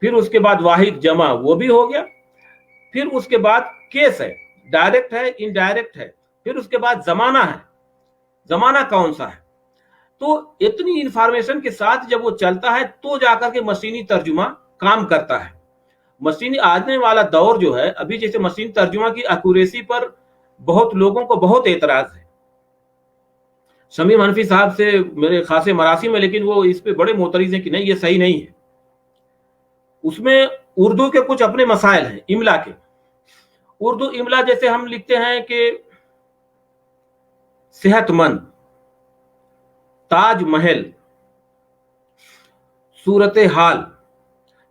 फिर उसके बाद वाहिद जमा वो भी हो गया, फिर उसके बाद केस है, डायरेक्ट है इनडायरेक्ट है, फिर उसके बाद जमाना है, जमाना कौन सा है। तो इतनी इंफॉर्मेशन के साथ जब वो चलता है तो जाकर के मशीनी तर्जुमा काम करता है। मशीनी आने वाला दौर जो है, अभी जैसे मशीनी तर्जुमा की एक्यूरेसी पर बहुत लोगों को बहुत एतराज है। शमीम हनफी साहब से मेरे खासे मरासिम है, लेकिन वो इस पे बड़े मोतरिज हैं कि नहीं, ये सही नहीं है। उसमें उर्दू के कुछ अपने मसाइल हैं इमला के। उर्दू इमला जैसे हम लिखते हैं कि सेहतमंद, ताज महल, सूरत हाल,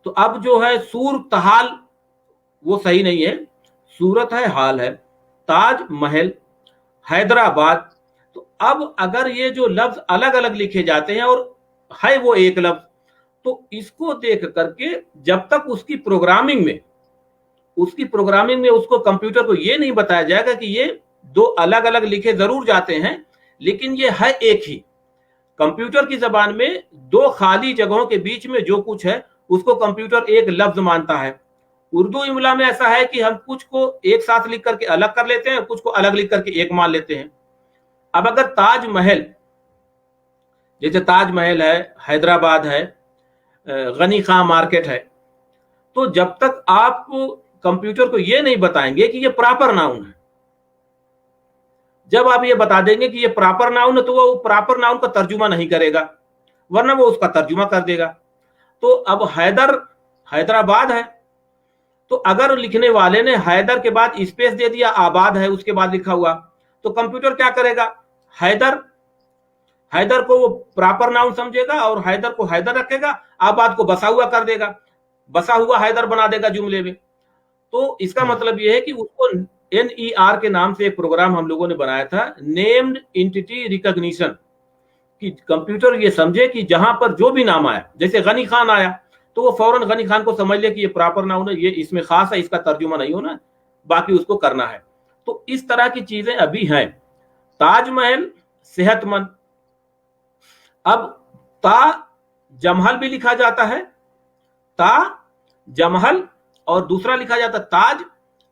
तो अब जो है सूरत हाल वो सही नहीं है, सूरत है, हाल है, ताज महल, हैदराबाद। तो अब अगर ये जो लफ्ज अलग अलग लिखे जाते हैं और है वो एक लफ्ज, तो इसको देख करके जब तक उसकी प्रोग्रामिंग में उसको कंप्यूटर को ये नहीं बताया जाएगा कि ये दो अलग अलग लिखे जरूर जाते हैं, लेकिन ये है एक ही। कंप्यूटर की जबान में दो खाली जगहों के बीच में जो कुछ है उसको कंप्यूटर एक लफ्ज मानता है। उर्दू इमला में ऐसा है कि हम कुछ को एक साथ लिख करके अलग कर लेते हैं, कुछ को अलग लिख करके एक मान लेते हैं। अब अगर ताज महल, जैसे ताज महल है, हैदराबाद है, गनी खां मार्केट है, तो जब तक आप कंप्यूटर को ये नहीं बताएंगे कि ये प्रॉपर नाउन है, जब आप ये बता देंगे कि ये प्रॉपर नाउन है, तो वो प्रॉपर नाउन का तर्जुमा नहीं करेगा, वरना वो उसका तर्जुमा कर देगा। तो अब हैदराबाद है, तो अगर लिखने वाले ने हैदर के बाद स्पेस दे दिया, आबाद है उसके बाद लिखा हुआ, तो कंप्यूटर क्या करेगा, हैदर को वो प्रॉपर नाउन समझेगा और हैदर को हैदर रखेगा, आबाद को बसा हुआ कर देगा, बसा हुआ हैदर बना देगा जुमले में। तो इसका मतलब ये है कि उसको NER के नाम से एक प्रोग्राम हम लोगों ने बनाया था, नेम्ड एंटिटी रिकॉग्निशन, कि कंप्यूटर ये समझे कि जहां पर जो भी नाम आया, जैसे गनी खान आया तो वो फौरन गनी खान को समझ ले कि ये प्रॉपर नाउन है, ये इसमें खास है, इसका तर्जुमा नहीं होना, बाकी उसको करना है। तो इस तरह की चीजें अभी हैं। ताजमहल सेहतमंद, अब ता जमहल भी लिखा जाता है, ता जमहल, और दूसरा लिखा जाता है ताज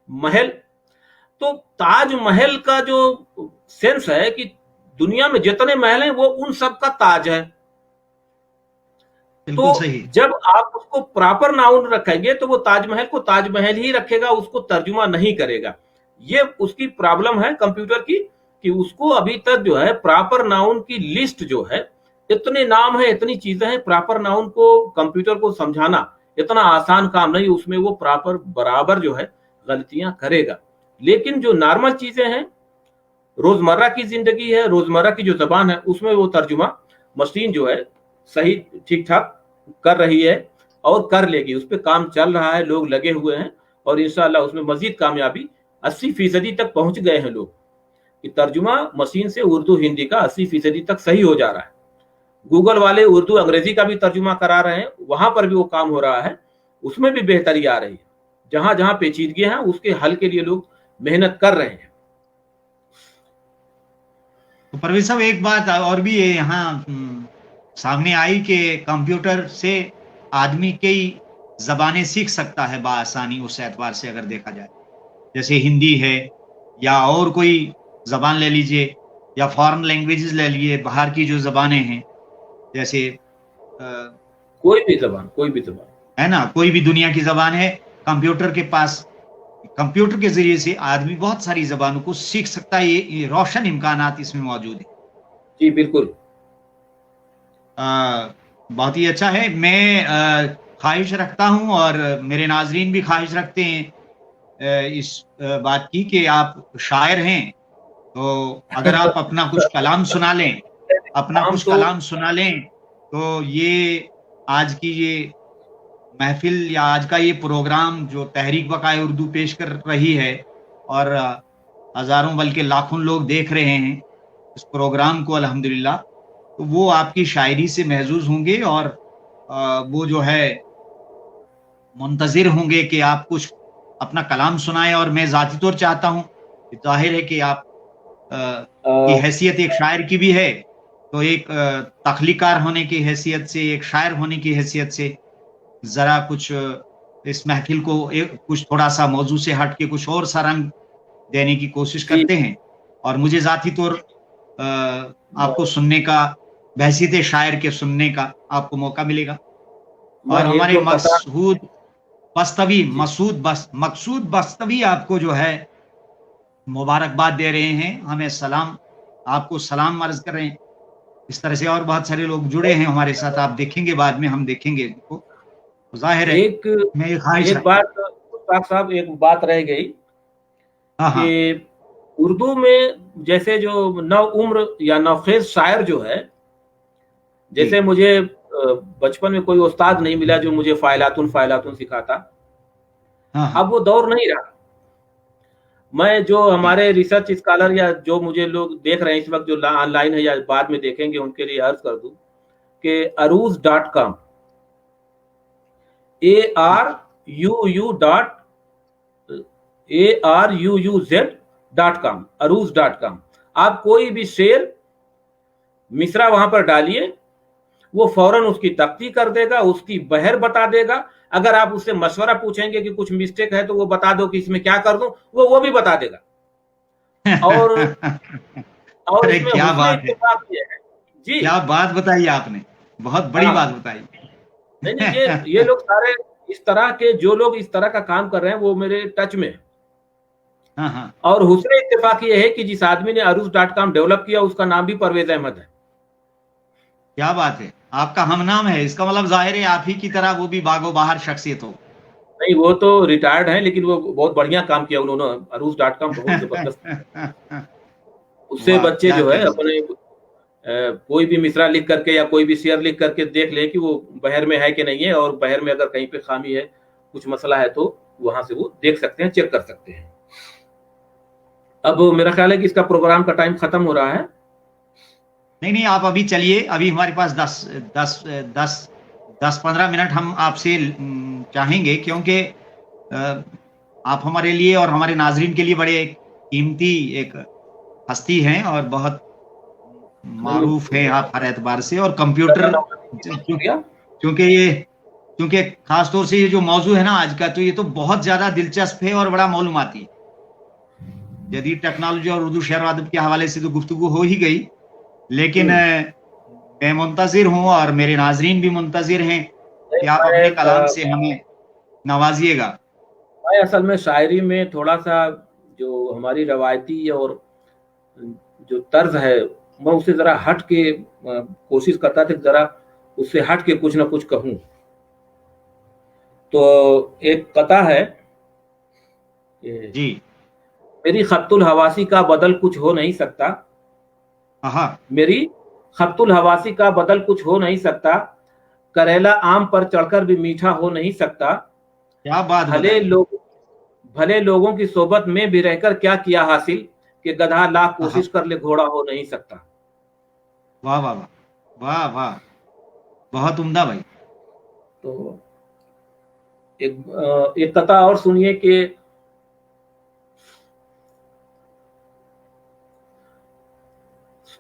महल। तो ताजमहल का जो सेंस है कि दुनिया में जितने महल हैं वो उन सब का ताज है। तो
सही।
जब आप उसको प्रॉपर नाउन रखेंगे तो वो ताजमहल को ताजमहल ही रखेगा, उसको तर्जुमा नहीं करेगा। ये उसकी प्रॉब्लम है कंप्यूटर की, कि उसको अभी तक जो है प्रॉपर नाउन की लिस्ट जो है, इतने नाम है, इतनी चीजें हैं, प्रॉपर नाउन को कंप्यूटर को समझाना इतना आसान काम नहीं, उसमें वो प्रॉपर बराबर जो है गलतियां करेगा। लेकिन जो नॉर्मल चीजें हैं, रोजमर्रा की जिंदगी है, रोजमर्रा की जो जबान है, उसमें वो तर्जुमा मशीन जो है सही ठीक ठाक कर रही है और कर लेगी। उस पर काम चल रहा है, लोग लगे हुए हैं, और इंशाल्लाह उसमें मजीद कामयाबी 80% तक पहुंच गए हैं लोग, कि तर्जुमा मशीन से उर्दू हिंदी का 80% तक सही हो जा रहा है। गूगल वाले उर्दू अंग्रेजी का भी तर्जुमा करा रहे हैं, वहां पर भी वो काम हो रहा है, उसमें भी बेहतरी आ रही है। जहां जहां पेचीदगी हैं उसके हल के लिए लोग मेहनत कर रहे हैं।
तो परवेज साहब, एक बात और भी है यहाँ सामने आई कि कंप्यूटर से आदमी कई जबानें सीख सकता है बआसानी, उस एतबार से अगर देखा जाए, जैसे हिंदी है या और कोई जबान ले लीजिए, या फॉरेन लैंग्वेजेस ले लीजिए, बाहर की जो जबानें हैं, जैसे
कोई भी जबान
है ना, कोई भी दुनिया की जबान है, कंप्यूटर के पास, कंप्यूटर के जरिए से आदमी बहुत सारी जबानों को सीख सकता है। ये रोशन इम्कानात इसमें मौजूद है।
जी बिल्कुल,
बहुत ही अच्छा है। मैं ख्वाहिश रखता हूं और मेरे नाजरीन भी ख्वाहिश रखते हैं इस बात की कि आप शायर हैं, तो अगर आप अपना कुछ कलाम सुना लें, तो ये आज की ये महफिल या आज का ये प्रोग्राम जो तहरीक बकाए उर्दू पेश कर रही है, और हजारों बल्कि लाखों लोग देख रहे हैं इस प्रोग्राम को अल्हम्दुलिल्लाह, तो वो आपकी शायरी से महजूज होंगे और वो जो है मुंतजिर होंगे कि आप कुछ अपना कलाम सुनाएं। और मैं ज़ाती तौर चाहता हूँ, जाहिर है कि आप की हैसियत एक शायर की भी है, तो एक तख्लीकार होने की हैसियत से, एक शायर होने की हैसियत से जरा कुछ इस महफिल को कुछ थोड़ा सा मौजू से हट के कुछ और सा रंग देने की कोशिश करते हैं। और मुझे जाती तौर आपको सुनने का, बहसीत शायर के सुनने का आपको मौका मिलेगा। और हमारे मकसूद बस्तवी आपको जो है मुबारकबाद दे रहे हैं, हमें सलाम, आपको सलाम अर्ज कर रहे हैं। इस तरह से और बहुत सारे लोग जुड़े हैं हमारे साथ, आप देखेंगे बाद में, हम देखेंगे इनको। जाहिर है
एक बात साहब, एक बात रह गई कि उर्दू में जैसे जो नव उम्र या नवखेज शायर जो है, जैसे मुझे बचपन में कोई उस्ताद नहीं मिला जो मुझे फायलातुन सिखाता, अब वो दौर नहीं रहा। मैं जो हमारे रिसर्च स्कॉलर या जो मुझे लोग देख रहे हैं इस वक्त, जो ऑनलाइन है या बाद में देखेंगे, उनके लिए अर्ज कर दूं कि aruz.com aruz.com aruz.com, आप कोई भी शेर मिसरा वहां पर डालिए, वो फौरन उसकी तख्ती कर देगा, उसकी बहर बता देगा। अगर आप उससे मशवरा पूछेंगे कि कुछ मिस्टेक है तो वो बता दो कि इसमें क्या कर दूं, वो भी बता देगा। और
अरे क्या बात है
जी,
क्या बात बताई आपने, बहुत बड़ी बात बताई।
नहीं, ये लोग सारे इस तरह के, जो लोग इस तरह का काम कर रहे हैं वो मेरे टच में। और हुस्न इत्तेफाक ये है कि जिस आदमी ने aruz.com डेवलप किया उसका नाम भी परवेज अहमद है।
क्या बात है, आपका हम नाम है, इसका मतलब जाहिर है आप ही की तरह वो भी बागो बाहर शख्सियत हो।
नहीं, वो तो रिटायर्ड हैं, लेकिन वो बहुत बढ़िया काम किया उन्होंने, arus.com बहुत जबरदस्त। उससे
वाह
बच्चे
क्या
जो है
करें।
अपने कोई भी मिसरा लिख करके या कोई भी शेयर लिख करके देख ले कि वो बहर में है कि नहीं है, और बहर में अगर कहीं पे खामी है, कुछ मसला है, तो वहां से वो देख सकते हैं, चेक कर सकते हैं। अब मेरा ख्याल है कि इसका प्रोग्राम का टाइम खत्म हो रहा है।
नहीं नहीं, आप अभी चलिए, अभी हमारे पास 10-15 मिनट हम आपसे चाहेंगे, क्योंकि आप हमारे लिए और हमारे नाजरीन के लिए बड़े कीमती एक हस्ती हैं और बहुत मारूफ है आप हर एतबार से। और कंप्यूटर, क्योंकि खास तौर से ये जो मौजू है ना आज का, तो ये तो बहुत ज्यादा दिलचस्प है और बड़ा मालूमाती है। जदीद टेक्नोलॉजी और उर्दू शेर अदब के हवाले से तो गुफ्तगू हो ही गई, लेकिन मैं मुंतजिर हूँ और मेरे नाजरीन भी मुंतजिर हैं कि आप अपने कलाम से हमें नवाजिएगा।
मैं असल में शायरी में थोड़ा सा जो हमारी रवायती और जो तर्ज है, मैं उससे जरा हट के कोशिश करता था, जरा उससे हट के कुछ ना कुछ कहूं। तो एक कथा है
जी।
मेरी खत्तुल हवासी का बदल कुछ हो नहीं सकता,
मेरी
खत्तुल हवासी का बदल कुछ हो नहीं सकता, करेला आम पर चढ़कर भी मीठा हो नहीं सकता।
क्या बात।
भले लोगों की सोबत में भी रहकर क्या किया हासिल, कि गधा लाख कोशिश कर ले घोड़ा हो नहीं सकता।
वाह वाह वाह वाह वाह, बहुत उम्दा भाई।
तो एक कथा और सुनिए कि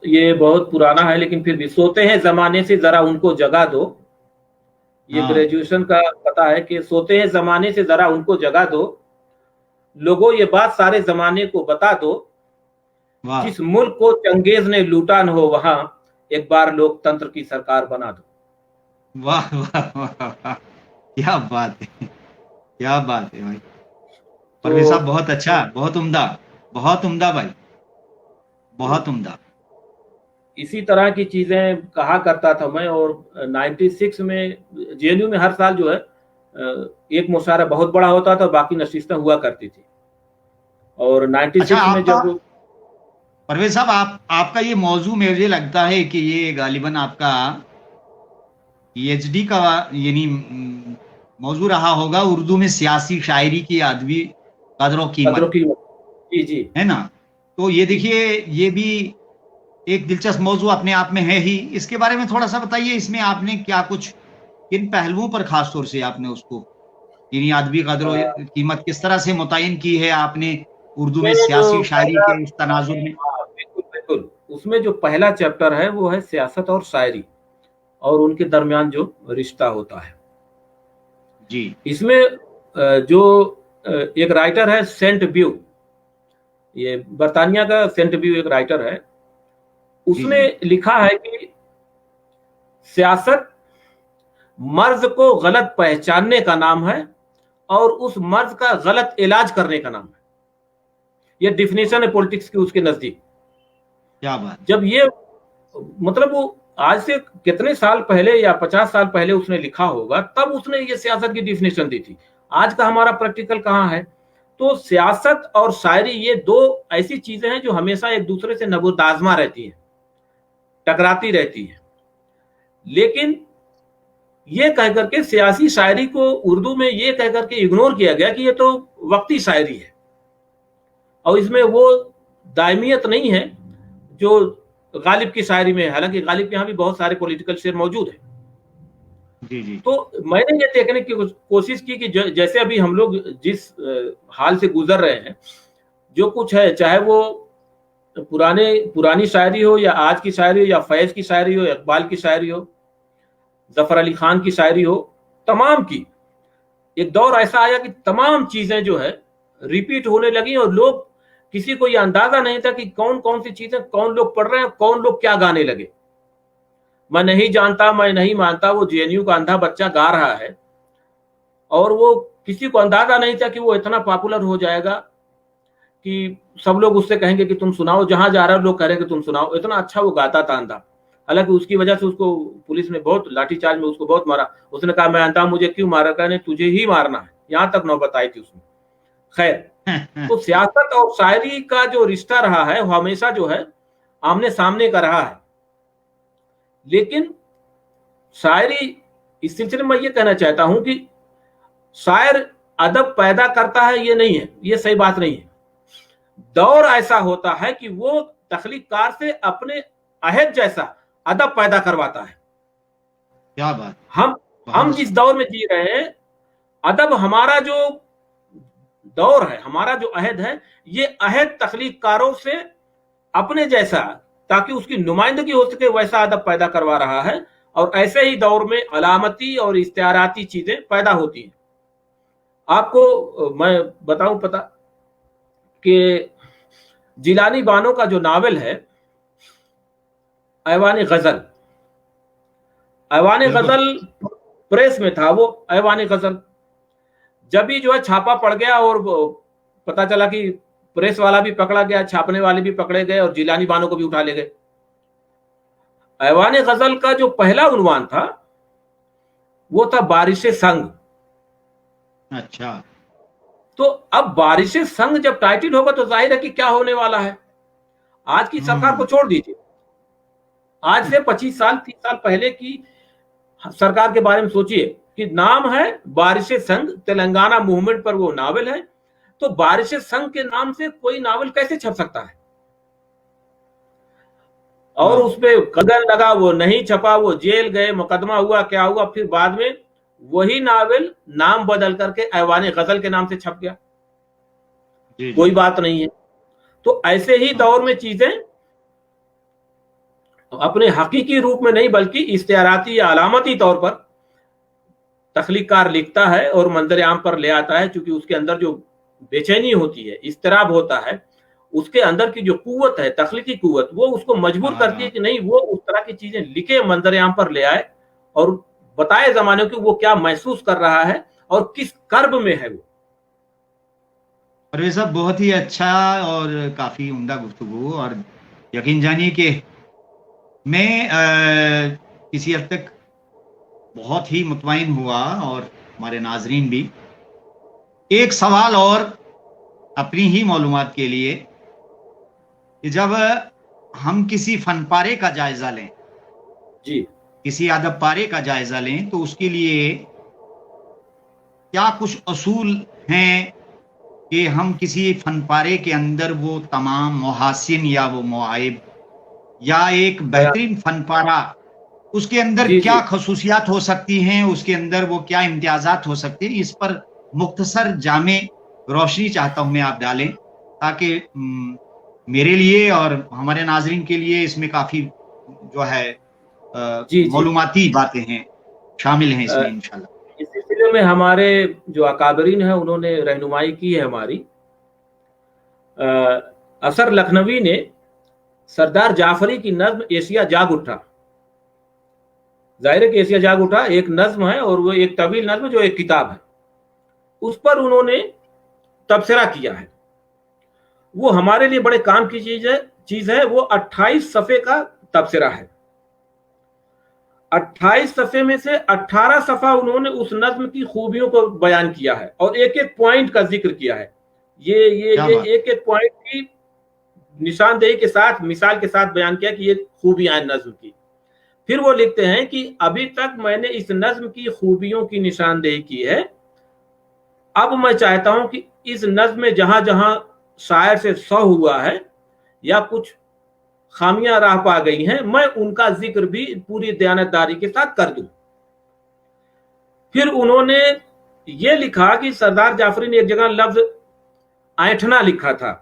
ये बहुत पुराना है, लेकिन फिर भी, सोते हैं जमाने से जरा उनको जगा दो। ये ग्रेजुएशन का कथा है कि सोते हैं जमाने से जरा उनको जगा दो, लोगों ये बात सारे जमाने को बता दो, जिस मुल्क को चंगेज ने लूटा न हो वहां एक बार लोकतंत्र की सरकार बना दो।
वाह वाह वाह, क्या बात है, क्या बात है भाई। परवेज साहब बहुत अच्छा, बहुत उम्दा, बहुत उम्दा भाई, बहुत उम्दा।
इसी तरह की चीजें कहा करता था मैं। और 96 में जेएनयू में हर साल जो है एक मुशायरा बहुत बड़ा होता था, बाकी नशिस्तें हुआ करती थी। और 96 में जब
परवेज साहब आपका ये मौजू मुझे लगता है कि ये गालिबन आपका पीएचडी का यानी मौजू रहा होगा, उर्दू में सियासी शायरी की अदबी कदरों कीमत।
जी जी,
है ना। तो ये देखिए, ये भी एक दिलचस्प मौजू अपने आप में है ही। इसके बारे में थोड़ा सा बताइए, इसमें आपने क्या कुछ, किन पहलुओं पर खास तौर से आपने उसको यानी अदबी कदरों कीमत किस तरह से मुतय्यन की है आपने उर्दू में सियासी शायरी के इस तनाजुर में?
बिल्कुल बिल्कुल। उसमें जो पहला चैप्टर है वो है सियासत और शायरी और उनके दरमियान जो रिश्ता होता है
जी।
इसमें जो एक राइटर है सेंट ब्यू, ये बर्तानिया का सेंट ब्यू एक राइटर है, उसने लिखा है कि सियासत मर्ज को गलत पहचानने का नाम है और उस मर्ज का गलत इलाज करने का नाम है। ये डिफिनेशन है पॉलिटिक्स की उसके नजदीक।
क्या बात।
जब ये मतलब वो आज से कितने साल पहले या 50 साल पहले उसने लिखा होगा, तब उसने ये सियासत की डिफिनेशन दी थी। आज का हमारा प्रैक्टिकल कहाँ है? तो सियासत और शायरी ये दो ऐसी चीजें हैं जो हमेशा एक दूसरे से नबोदाजमा रहती है, टकराती रहती है। लेकिन ये कह करके सियासी शायरी को उर्दू में ये कह करके इग्नोर किया गया कि ये तो वक्ती शायरी है और इसमें वो दायमियत नहीं है जो गालिब की शायरी में है। हालांकि गालिब के यहाँ भी बहुत सारे पॉलिटिकल शेर मौजूद है।
जी जी।
तो मैंने ये देखने की कोशिश की कि जैसे अभी हम लोग जिस हाल से गुजर रहे हैं, जो कुछ है, चाहे वो पुरानी शायरी हो या आज की शायरी हो या फैज की शायरी हो, इकबाल की शायरी हो, जफर अली खान की शायरी हो, तमाम की एक दौर ऐसा आया कि तमाम चीजें जो है रिपीट होने लगी और लोग, किसी को ये अंदाजा नहीं था कि कौन कौन सी चीजें कौन लोग पढ़ रहे हैं, कौन लोग क्या गाने लगे। मैं नहीं जानता, मैं नहीं मानता, वो जेएनयू का अंधा बच्चा गा रहा है और वो किसी को अंदाजा नहीं था कि वो इतना पॉपुलर हो जाएगा कि सब लोग उससे कहेंगे कि तुम सुनाओ, जहां जा रहे हो लोग कहेंगे तुम सुनाओ। इतना अच्छा वो गाता था अंधा। हालांकि उसकी वजह से उसको पुलिस ने बहुत लाठीचार्ज में उसको बहुत मारा। उसने कहा मैं अंधा, मुझे क्यों मारा? कहने तुझे ही मारना है, यहाँ तक नौबत आई थी उसमें। खैर, तो सियासत और शायरी का जो रिश्ता रहा है वो हमेशा जो है आमने सामने का रहा है। लेकिन शायरी, इस सिलसिले में मैं ये कहना चाहता हूं कि शायर अदब पैदा करता है, ये नहीं है, ये सही बात नहीं है। दौर ऐसा होता है कि वो तख्लीकार से अपने अहद जैसा अदब पैदा करवाता है।
क्या बात।
हम जिस दौर में जी रहे हैं, अदब हमारा जो दौर है, हमारा जो अहद है, ये अहद तख्लीकारों से अपने जैसा, ताकि उसकी नुमाइंदगी हो सके, वैसा अदब पैदा करवा रहा है। और ऐसे ही दौर में अलामती और इस्तियाराती चीजें पैदा होती हैं। आपको मैं बताऊं पता कि जिलानी बानो का जो नावल है ऐवान गजल, ऐवान गजल प्रेस में था। वो ऐवान गजल जब भी जो है छापा पड़ गया और पता चला कि प्रेस वाला भी पकड़ा गया, छापने वाले भी पकड़े गए और जिलानी बानो को भी उठा ले गए। ऐवान गजल का जो पहला उन्वान था वो था बारिश संग।
अच्छा,
तो अब बारिश संग जब टाइटल होगा तो जाहिर है कि क्या होने वाला है। आज की सरकार को छोड़ दीजिए, आज से 25 साल 30 साल पहले की सरकार के बारे में सोचिए कि नाम है बारिश संग, तेलंगाना मूवमेंट पर वो नावल है। तो बारिश संग के नाम से कोई नावल कैसे छप सकता है? और उसपे कदर लगा, वो नहीं छपा, वो जेल गए, मुकदमा हुआ, क्या हुआ, फिर बाद में वही नावल नाम बदल करके ऐवान गजल के नाम से छप गया। कोई बात नहीं है। तो ऐसे ही दौर में चीजें अपने हकीकी रूप में नहीं बल्कि इस्तियाराती या अलामती तौर पर तख्लीकार लिखता है और मंजर आम पर ले आता है, क्योंकि उसके अंदर जो बेचैनी होती है, इस्तराब होता है, उसके अंदर की जो कुव्वत है, तख्लीकी कुव्वत, वो उसको मजबूर करती है कि नहीं, वो उस तरह की चीजें लिखे, मंजर आम पर ले आए और बताए जमाने को वो क्या महसूस कर रहा है और किस कर्ब में है वो।
और ये सब बहुत ही अच्छा और काफी उम्दा गुफ्तगू। और यकीन जानिए कि मैं किसी हद तक बहुत ही मुतमईन हुआ और हमारे नाजरीन भी। एक सवाल और अपनी ही मालूमात के लिए, कि जब हम किसी फन पारे का जायजा लें
जी,
किसी अदब पारे का जायजा लें, तो उसके लिए क्या कुछ असूल हैं कि हम किसी फन पारे के अंदर वो तमाम मुहासिन या वो मुआइब या एक बेहतरीन फन पारा, उसके अंदर क्या खसूसियात हो सकती हैं, उसके अंदर वो क्या इम्तियाजात हो सकते हैं, इस पर मुख्तसर जामे रोशनी चाहता हूं मैं आप डालें, ताकि मेरे लिए और हमारे नाजरीन के लिए इसमें काफी जो है मालूमाती बातें हैं, शामिल हैं इसमें इंशाल्लाह।
इस सिलसिले में हमारे जो अकाबरीन हैं उन्होंने रहनुमाई की है हमारी। असर लखनवी ने सरदार जाफरी की नज्म एशिया जाग उठा, जाहिर है कि एशिया जाग उठा एक नज्म है और वो एक तवील नज्म जो एक किताब है, उस पर उन्होंने तबसरा किया है। वो हमारे लिए बड़े काम की चीज है। वो 28 सफ़े का तबसरा है। 28 सफ़े में से 18 सफ़ा उन्होंने उस नज्म की खूबियों को बयान किया है और एक एक पॉइंट का जिक्र किया है। ये एक एक पॉइंट की निशानदेही के साथ, मिसाल के साथ बयान किया कि ये खूबियां हैं नज्म की। फिर वो लिखते हैं कि अभी तक मैंने इस नज्म की खूबियों की निशानदेही की है, अब मैं चाहता हूं कि इस नज्म में जहां जहां शायर से सौ हुआ है या कुछ खामियां राह पा गई हैं, मैं उनका जिक्र भी पूरी दयानतदारी के साथ कर दूं। फिर उन्होंने ये लिखा कि सरदार जाफरी ने एक जगह लफ्ज ऐंठना लिखा था,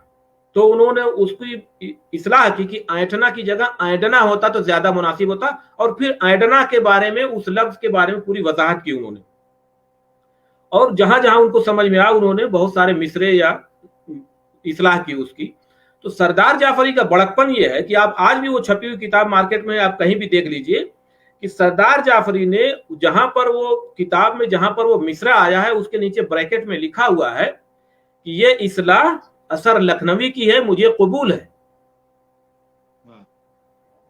तो उन्होंने उसकी इस्लाह की कि ऐंठना की जगह ऐंडना होता तो ज्यादा मुनासिब होता, और फिर ऐंडना के बारे में, उस लफ्ज के बारे में पूरी वजाहत की उन्होंने। और जहां जहां उनको समझ में आया उन्होंने बहुत सारे मिसरे या इस्लाह की उसकी। तो सरदार जाफरी का बड़कपन यह है कि आप आज भी वो छपी हुई किताब मार्केट में आप कहीं भी देख लीजिए कि सरदार जाफरी ने जहां पर वो किताब में जहां पर वो मिसरा आया है उसके नीचे ब्रैकेट में लिखा हुआ है कि ये इस्लाह असर लखनवी की है, मुझे कबूल है,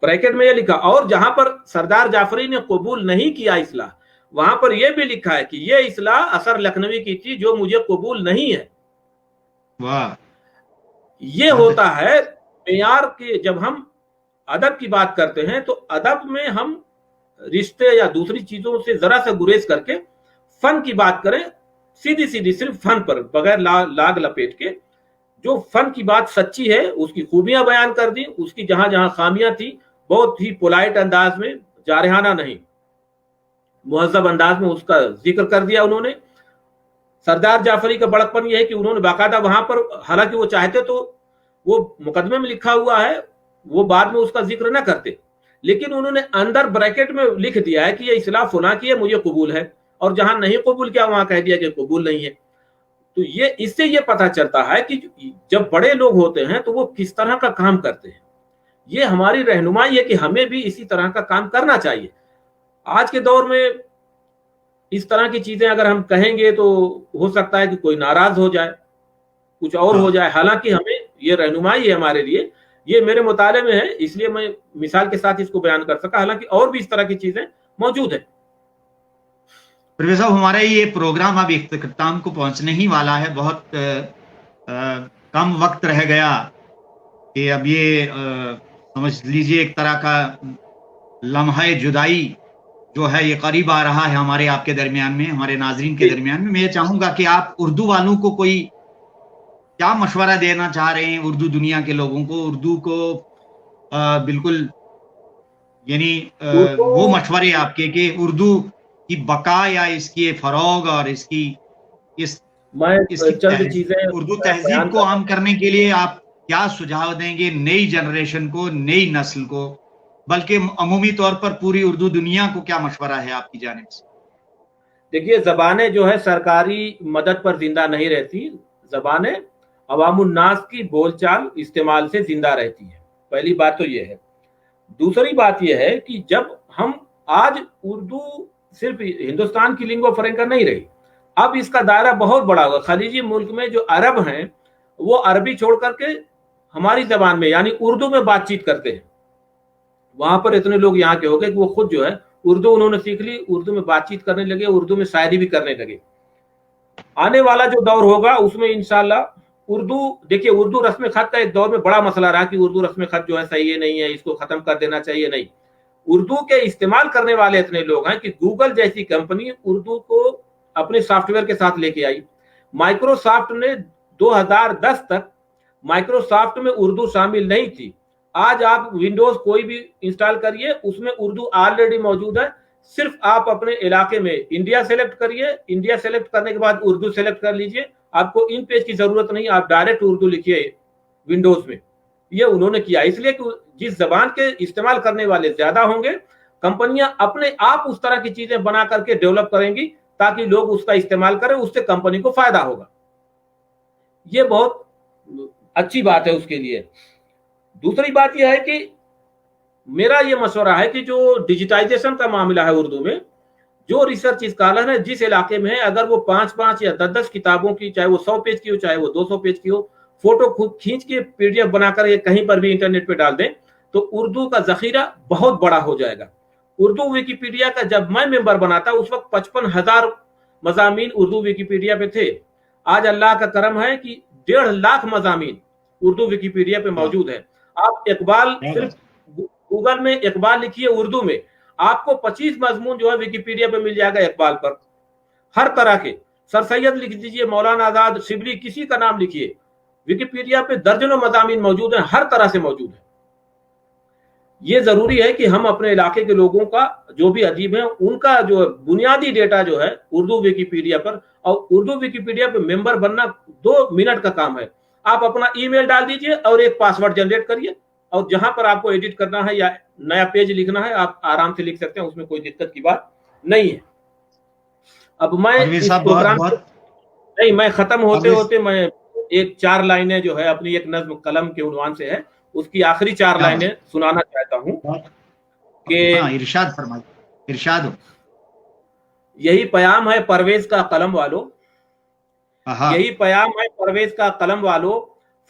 ब्रैकेट में ये लिखा। और जहां पर सरदार जाफरी ने कबूल नहीं किया इस्लाह, वहां पर यह भी लिखा है कि ये इस्लाह असर लखनवी की थी जो मुझे कबूल नहीं है।
वाह,
ये होता है मेयार के, जब हम अदब की बात करते हैं तो अदब में हम रिश्ते या दूसरी चीजों से जरा सा गुरेज करके फन की बात करें, सीधी सीधी सिर्फ फन पर, बगैर लाग लपेट के। जो फन की बात सच्ची है उसकी खूबियां बयान कर दी, उसकी जहां जहां खामियां थी बहुत ही पोलाइट अंदाज में, जारहाना नहीं, मुहज्जब अंदाज में उसका जिक्र कर दिया उन्होंने। सरदार जाफरी का बड़कपन यह है कि उन्होंने बाकायदा वहां पर, हालांकि वो चाहते तो वो मुकदमे में लिखा हुआ है, वो बाद में उसका जिक्र न करते, लेकिन उन्होंने अंदर ब्रैकेट में लिख दिया है कि ये इस्लाह फुला की है, मुझे कबूल है, और जहां नहीं कबूल किया वहां कह दिया कि कबूल नहीं है। तो ये, इससे ये पता चलता है कि जब बड़े लोग होते हैं तो वो किस तरह का काम करते हैं। ये हमारी रहनुमाई है कि हमें भी इसी तरह का काम करना चाहिए। आज के दौर में इस तरह की चीजें अगर हम कहेंगे तो हो सकता है कि कोई नाराज हो जाए, कुछ और हो जाए, हालांकि हमें ये रहनुमाई है हमारे लिए, ये मेरे मुताले में है, इसलिए मैं मिसाल के साथ इसको बयान कर सका, हालांकि और भी इस तरह की चीजें मौजूद है।
परवेज साहब, हमारा ये प्रोग्राम अब इख्तिताम को पहुंचने ही वाला है, बहुत कम वक्त रह गया कि अब ये समझ लीजिए एक तरह का लम्हा जुदाई जो है ये करीब आ रहा है हमारे आपके दरमियान में, हमारे नाजरीन के दरमियान में। मैं चाहूंगा कि आप उर्दू वालों को कोई क्या मशवरा देना चाह रहे हैं, उर्दू दुनिया के लोगों को, उर्दू को बिल्कुल यानी वो मशवरे आपके कि उर्दू की बका या इसकी फरोग और इसकी उर्दू तहजीब को आम करने के लिए आप क्या सुझाव देंगे नई जनरेशन को, नई नस्ल को, बल्कि अमूमी तौर पर पूरी उर्दू दुनिया को क्या मशवरा है आपकी जानिब से?
देखिए, जबानें जो है सरकारी मदद पर जिंदा नहीं रहती, जबानें अवामुन्नास की बोलचाल इस्तेमाल से जिंदा रहती है। पहली बात तो ये है। दूसरी बात यह है कि जब हम आज उर्दू सिर्फ हिंदुस्तान की लिंगो फ्रैंका नहीं रही, अब इसका दायरा बहुत बड़ा होगा। खलीजी मुल्क में जो अरब हैं वो अरबी छोड़ करके हमारी जबान में यानी उर्दू में बातचीत करते हैं। वहां पर इतने लोग यहाँ के हो गए कि वो खुद जो है उर्दू उन्होंने सीख ली, उर्दू में बातचीत करने लगे, उर्दू में शायरी भी करने लगे। आने वाला जो दौर होगा उसमें इंशाल्लाह उर्दू, देखिए उर्दू रस्म खत का एक दौर में बड़ा मसला रहा कि उर्दू रस्म खत जो है सही है नहीं है, इसको खत्म कर देना चाहिए। नहीं, उर्दू के इस्तेमाल करने वाले इतने लोग हैं कि गूगल जैसी कंपनी उर्दू को अपने सॉफ्टवेयर के साथ लेके आई। माइक्रोसॉफ्ट ने 2010 तक माइक्रोसॉफ्ट में उर्दू शामिल नहीं थी। आज आप विंडोज कोई भी इंस्टॉल करिए, उसमें उर्दू ऑलरेडी मौजूद है। सिर्फ आप अपने इलाके में इंडिया सेलेक्ट करिए, इंडिया सेलेक्ट करने के बाद उर्दू सेलेक्ट कर लीजिए, आपको इन पेज की जरूरत नहीं, आप डायरेक्ट उर्दू लिखिए विंडोज में। ये उन्होंने किया इसलिए कि जिस जबान के इस्तेमाल करने वाले ज्यादा होंगे, कंपनियां अपने आप उस तरह की चीजें बना करके डेवलप करेंगी ताकि लोग उसका इस्तेमाल करें, उससे कंपनी को फायदा होगा। ये बहुत अच्छी बात है उसके लिए। दूसरी बात यह है कि मेरा ये मशवरा है कि जो डिजिटाइजेशन का मामला है उर्दू में, जो रिसर्च स्कॉलर है जिस इलाके में है, अगर वो 5-5 या 10-10 किताबों की, चाहे वो 100 पेज की हो चाहे वो 200 पेज की हो, फोटो खुद खींच के पीडीएफ बनाकर ये कहीं पर भी इंटरनेट पे डाल दें तो उर्दू का जखीरा बहुत बड़ा हो जाएगा। उर्दू विकिपीडिया का जब मैं मेंबर बना था उस वक्त 55,000 मजामीन उर्दू विकिपीडिया पे थे। आज अल्लाह का करम है कि 1.5 लाख मजामीन उर्दू विकिपीडिया पे मौजूद है। आप इकबाल, सिर्फ गूगल में इकबाल लिखिए उर्दू में, आपको 25 मजमून जो है विकिपीडिया पे मिल जाएगा इकबाल पर, हर तरह के। सर सैयद लिख दीजिए, मौलाना आजाद, शिबली, किसी का नाम लिखिए, विकिपीडिया पे दर्जनों मजामीन मौजूद हैं, हर तरह से मौजूद है। ये जरूरी है कि हम अपने इलाके के लोगों का, जो भी अदीब हैं, उनका जो बुनियादी डेटा जो है उर्दू विकिपीडिया पर, और उर्दू विकिपीडिया पे मेंबर बनना 2 मिनट का काम है। आप अपना ईमेल डाल दीजिए और एक पासवर्ड जनरेट करिए, और जहां पर आपको एडिट करना है या नया पेज लिखना है आप आराम से लिख सकते हैं, उसमें कोई दिक्कत की बात नहीं है। अब मैं इस प्रोग्राम नहीं, मैं खत्म होते होते मैं एक 4 लाइनें जो है अपनी एक नज्म कलम के उन्वान से है, उसकी आखिरी 4 लाइनें सुनाना चाहता हूं कि
इरशाद फरमाइए, इरशाद हो।
यही पैगाम है परवेज का कलम वालों, यही पैगाम है परवेज का कलम वालों,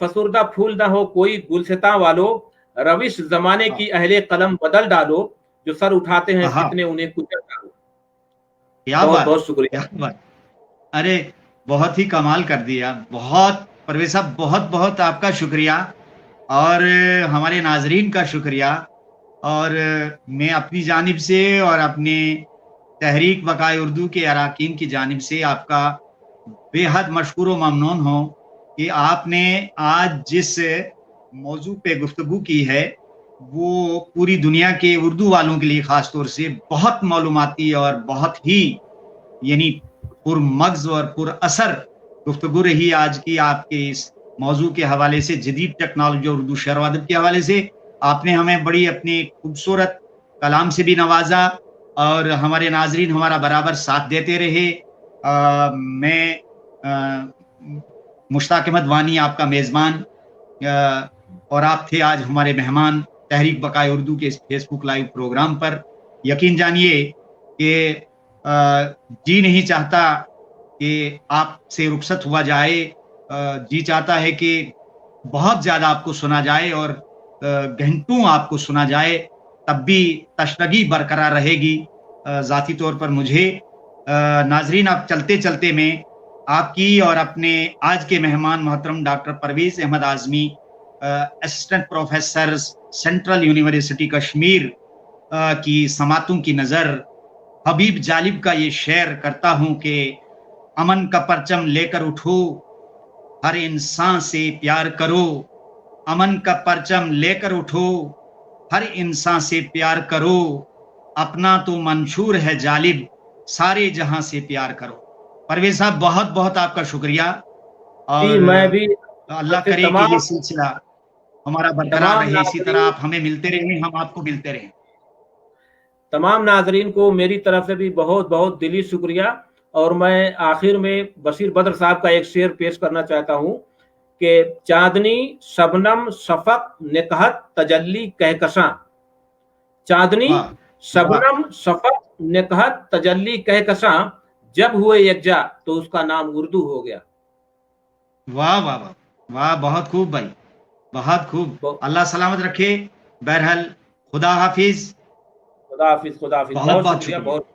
फसुर्दा फूल ना हो कोई गुलसिता वालों, रविश जमाने की अहले कलम बदल डालो, जो सर उठाते हैं कितने उन्हें कुचल डालो।
क्या
बहुत
बात,
बहुत शुक्रिया।
क्या बात। अरे बहुत ही कमाल कर दिया, बहुत परवेज साहब, बहुत बहुत आपका शुक्रिया, और हमारे नाजरीन का शुक्रिया। और मैं अपनी जानिब से और अपने तहरीक बकाए उर्दू के अरकान की जानिब से आपका बेहद मशकूर व ममनून हूँ कि आपने आज जिस मौजू पे गुफ्तगू की है वो पूरी दुनिया के उर्दू वालों के लिए खास तौर से बहुत मालूमाती और बहुत ही यानी पुरमग़ज़ और पुरअसर गुफ्तगू रही आज की। आपके इस मौजू के हवाले से, जदीद टेक्नोलॉजी और उर्दू शेर व अदब के हवाले से आपने हमें बड़ी अपनी खूबसूरत कलाम से भी नवाजा, और हमारे नाजरीन हमारा बराबर साथ देते रहे। मैं मुश्ताक अहमद वानी आपका मेज़बान, और आप थे आज हमारे मेहमान तहरीक बकाए उर्दू के इस फेसबुक लाइव प्रोग्राम पर। यकीन जानिए कि जी नहीं चाहता कि आपसे रुखसत हुआ जाए, जी चाहता है कि बहुत ज़्यादा आपको सुना जाए और घंटों आपको सुना जाए, तब भी तशनगी बरकरार रहेगी ज़ाती तौर पर मुझे। नाजरीन, अब चलते चलते मैं आपकी और अपने आज के मेहमान मोहतरम doctor Parvez Ahmad Azmi, assistant professor Central University Kashmir की समातों की नज़र हबीब जालिब का ये शेर करता हूँ कि अमन का परचम लेकर उठो, हर इंसान से प्यार करो। अमन का परचम लेकर उठो, हर इंसान से प्यार करो। अपना तो मंशूर है जालिब, सारे जहां से प्यार करो। परवेज साहब, बहुत बहुत आपका शुक्रिया,
जी,
और
मैं भी
अल्लाह
आपसे
करे कि
तमाम
ये सिलसिला हमारा बरकरार
तमाम
रहे, इसी तरह
नाज़रीन
आप हमें मिलते रहें, हम आपको मिलते रहें।
तमाम नाज़रीन को मेरी तरफ से भी बहुत बहुत दिली शुक्रिया। और मैं आखिर में बशीर बद्र साहब का एक शेर पेश करना चाहता हूँ कि चांदनी शबनम शफक निकहत तजल्ली कहकशां, चांदनी
वाह वाह
शबनम शफक निकहत तजल्ली कहकशां, जब हुए यकजा तो उसका नाम उर्दू हो गया।
वाह वाह वाह वाह, बहुत खूब भाई, बहुत खूब।
बहुत-
अल्लाह सलामत रखे। बहरहाल, खुदा हाफिज,
खुदा हाफिज, खुदा हाफिज,
बहुत
बहुत
बहुत
शुक्रिया,
शुक्रिया।
बहुत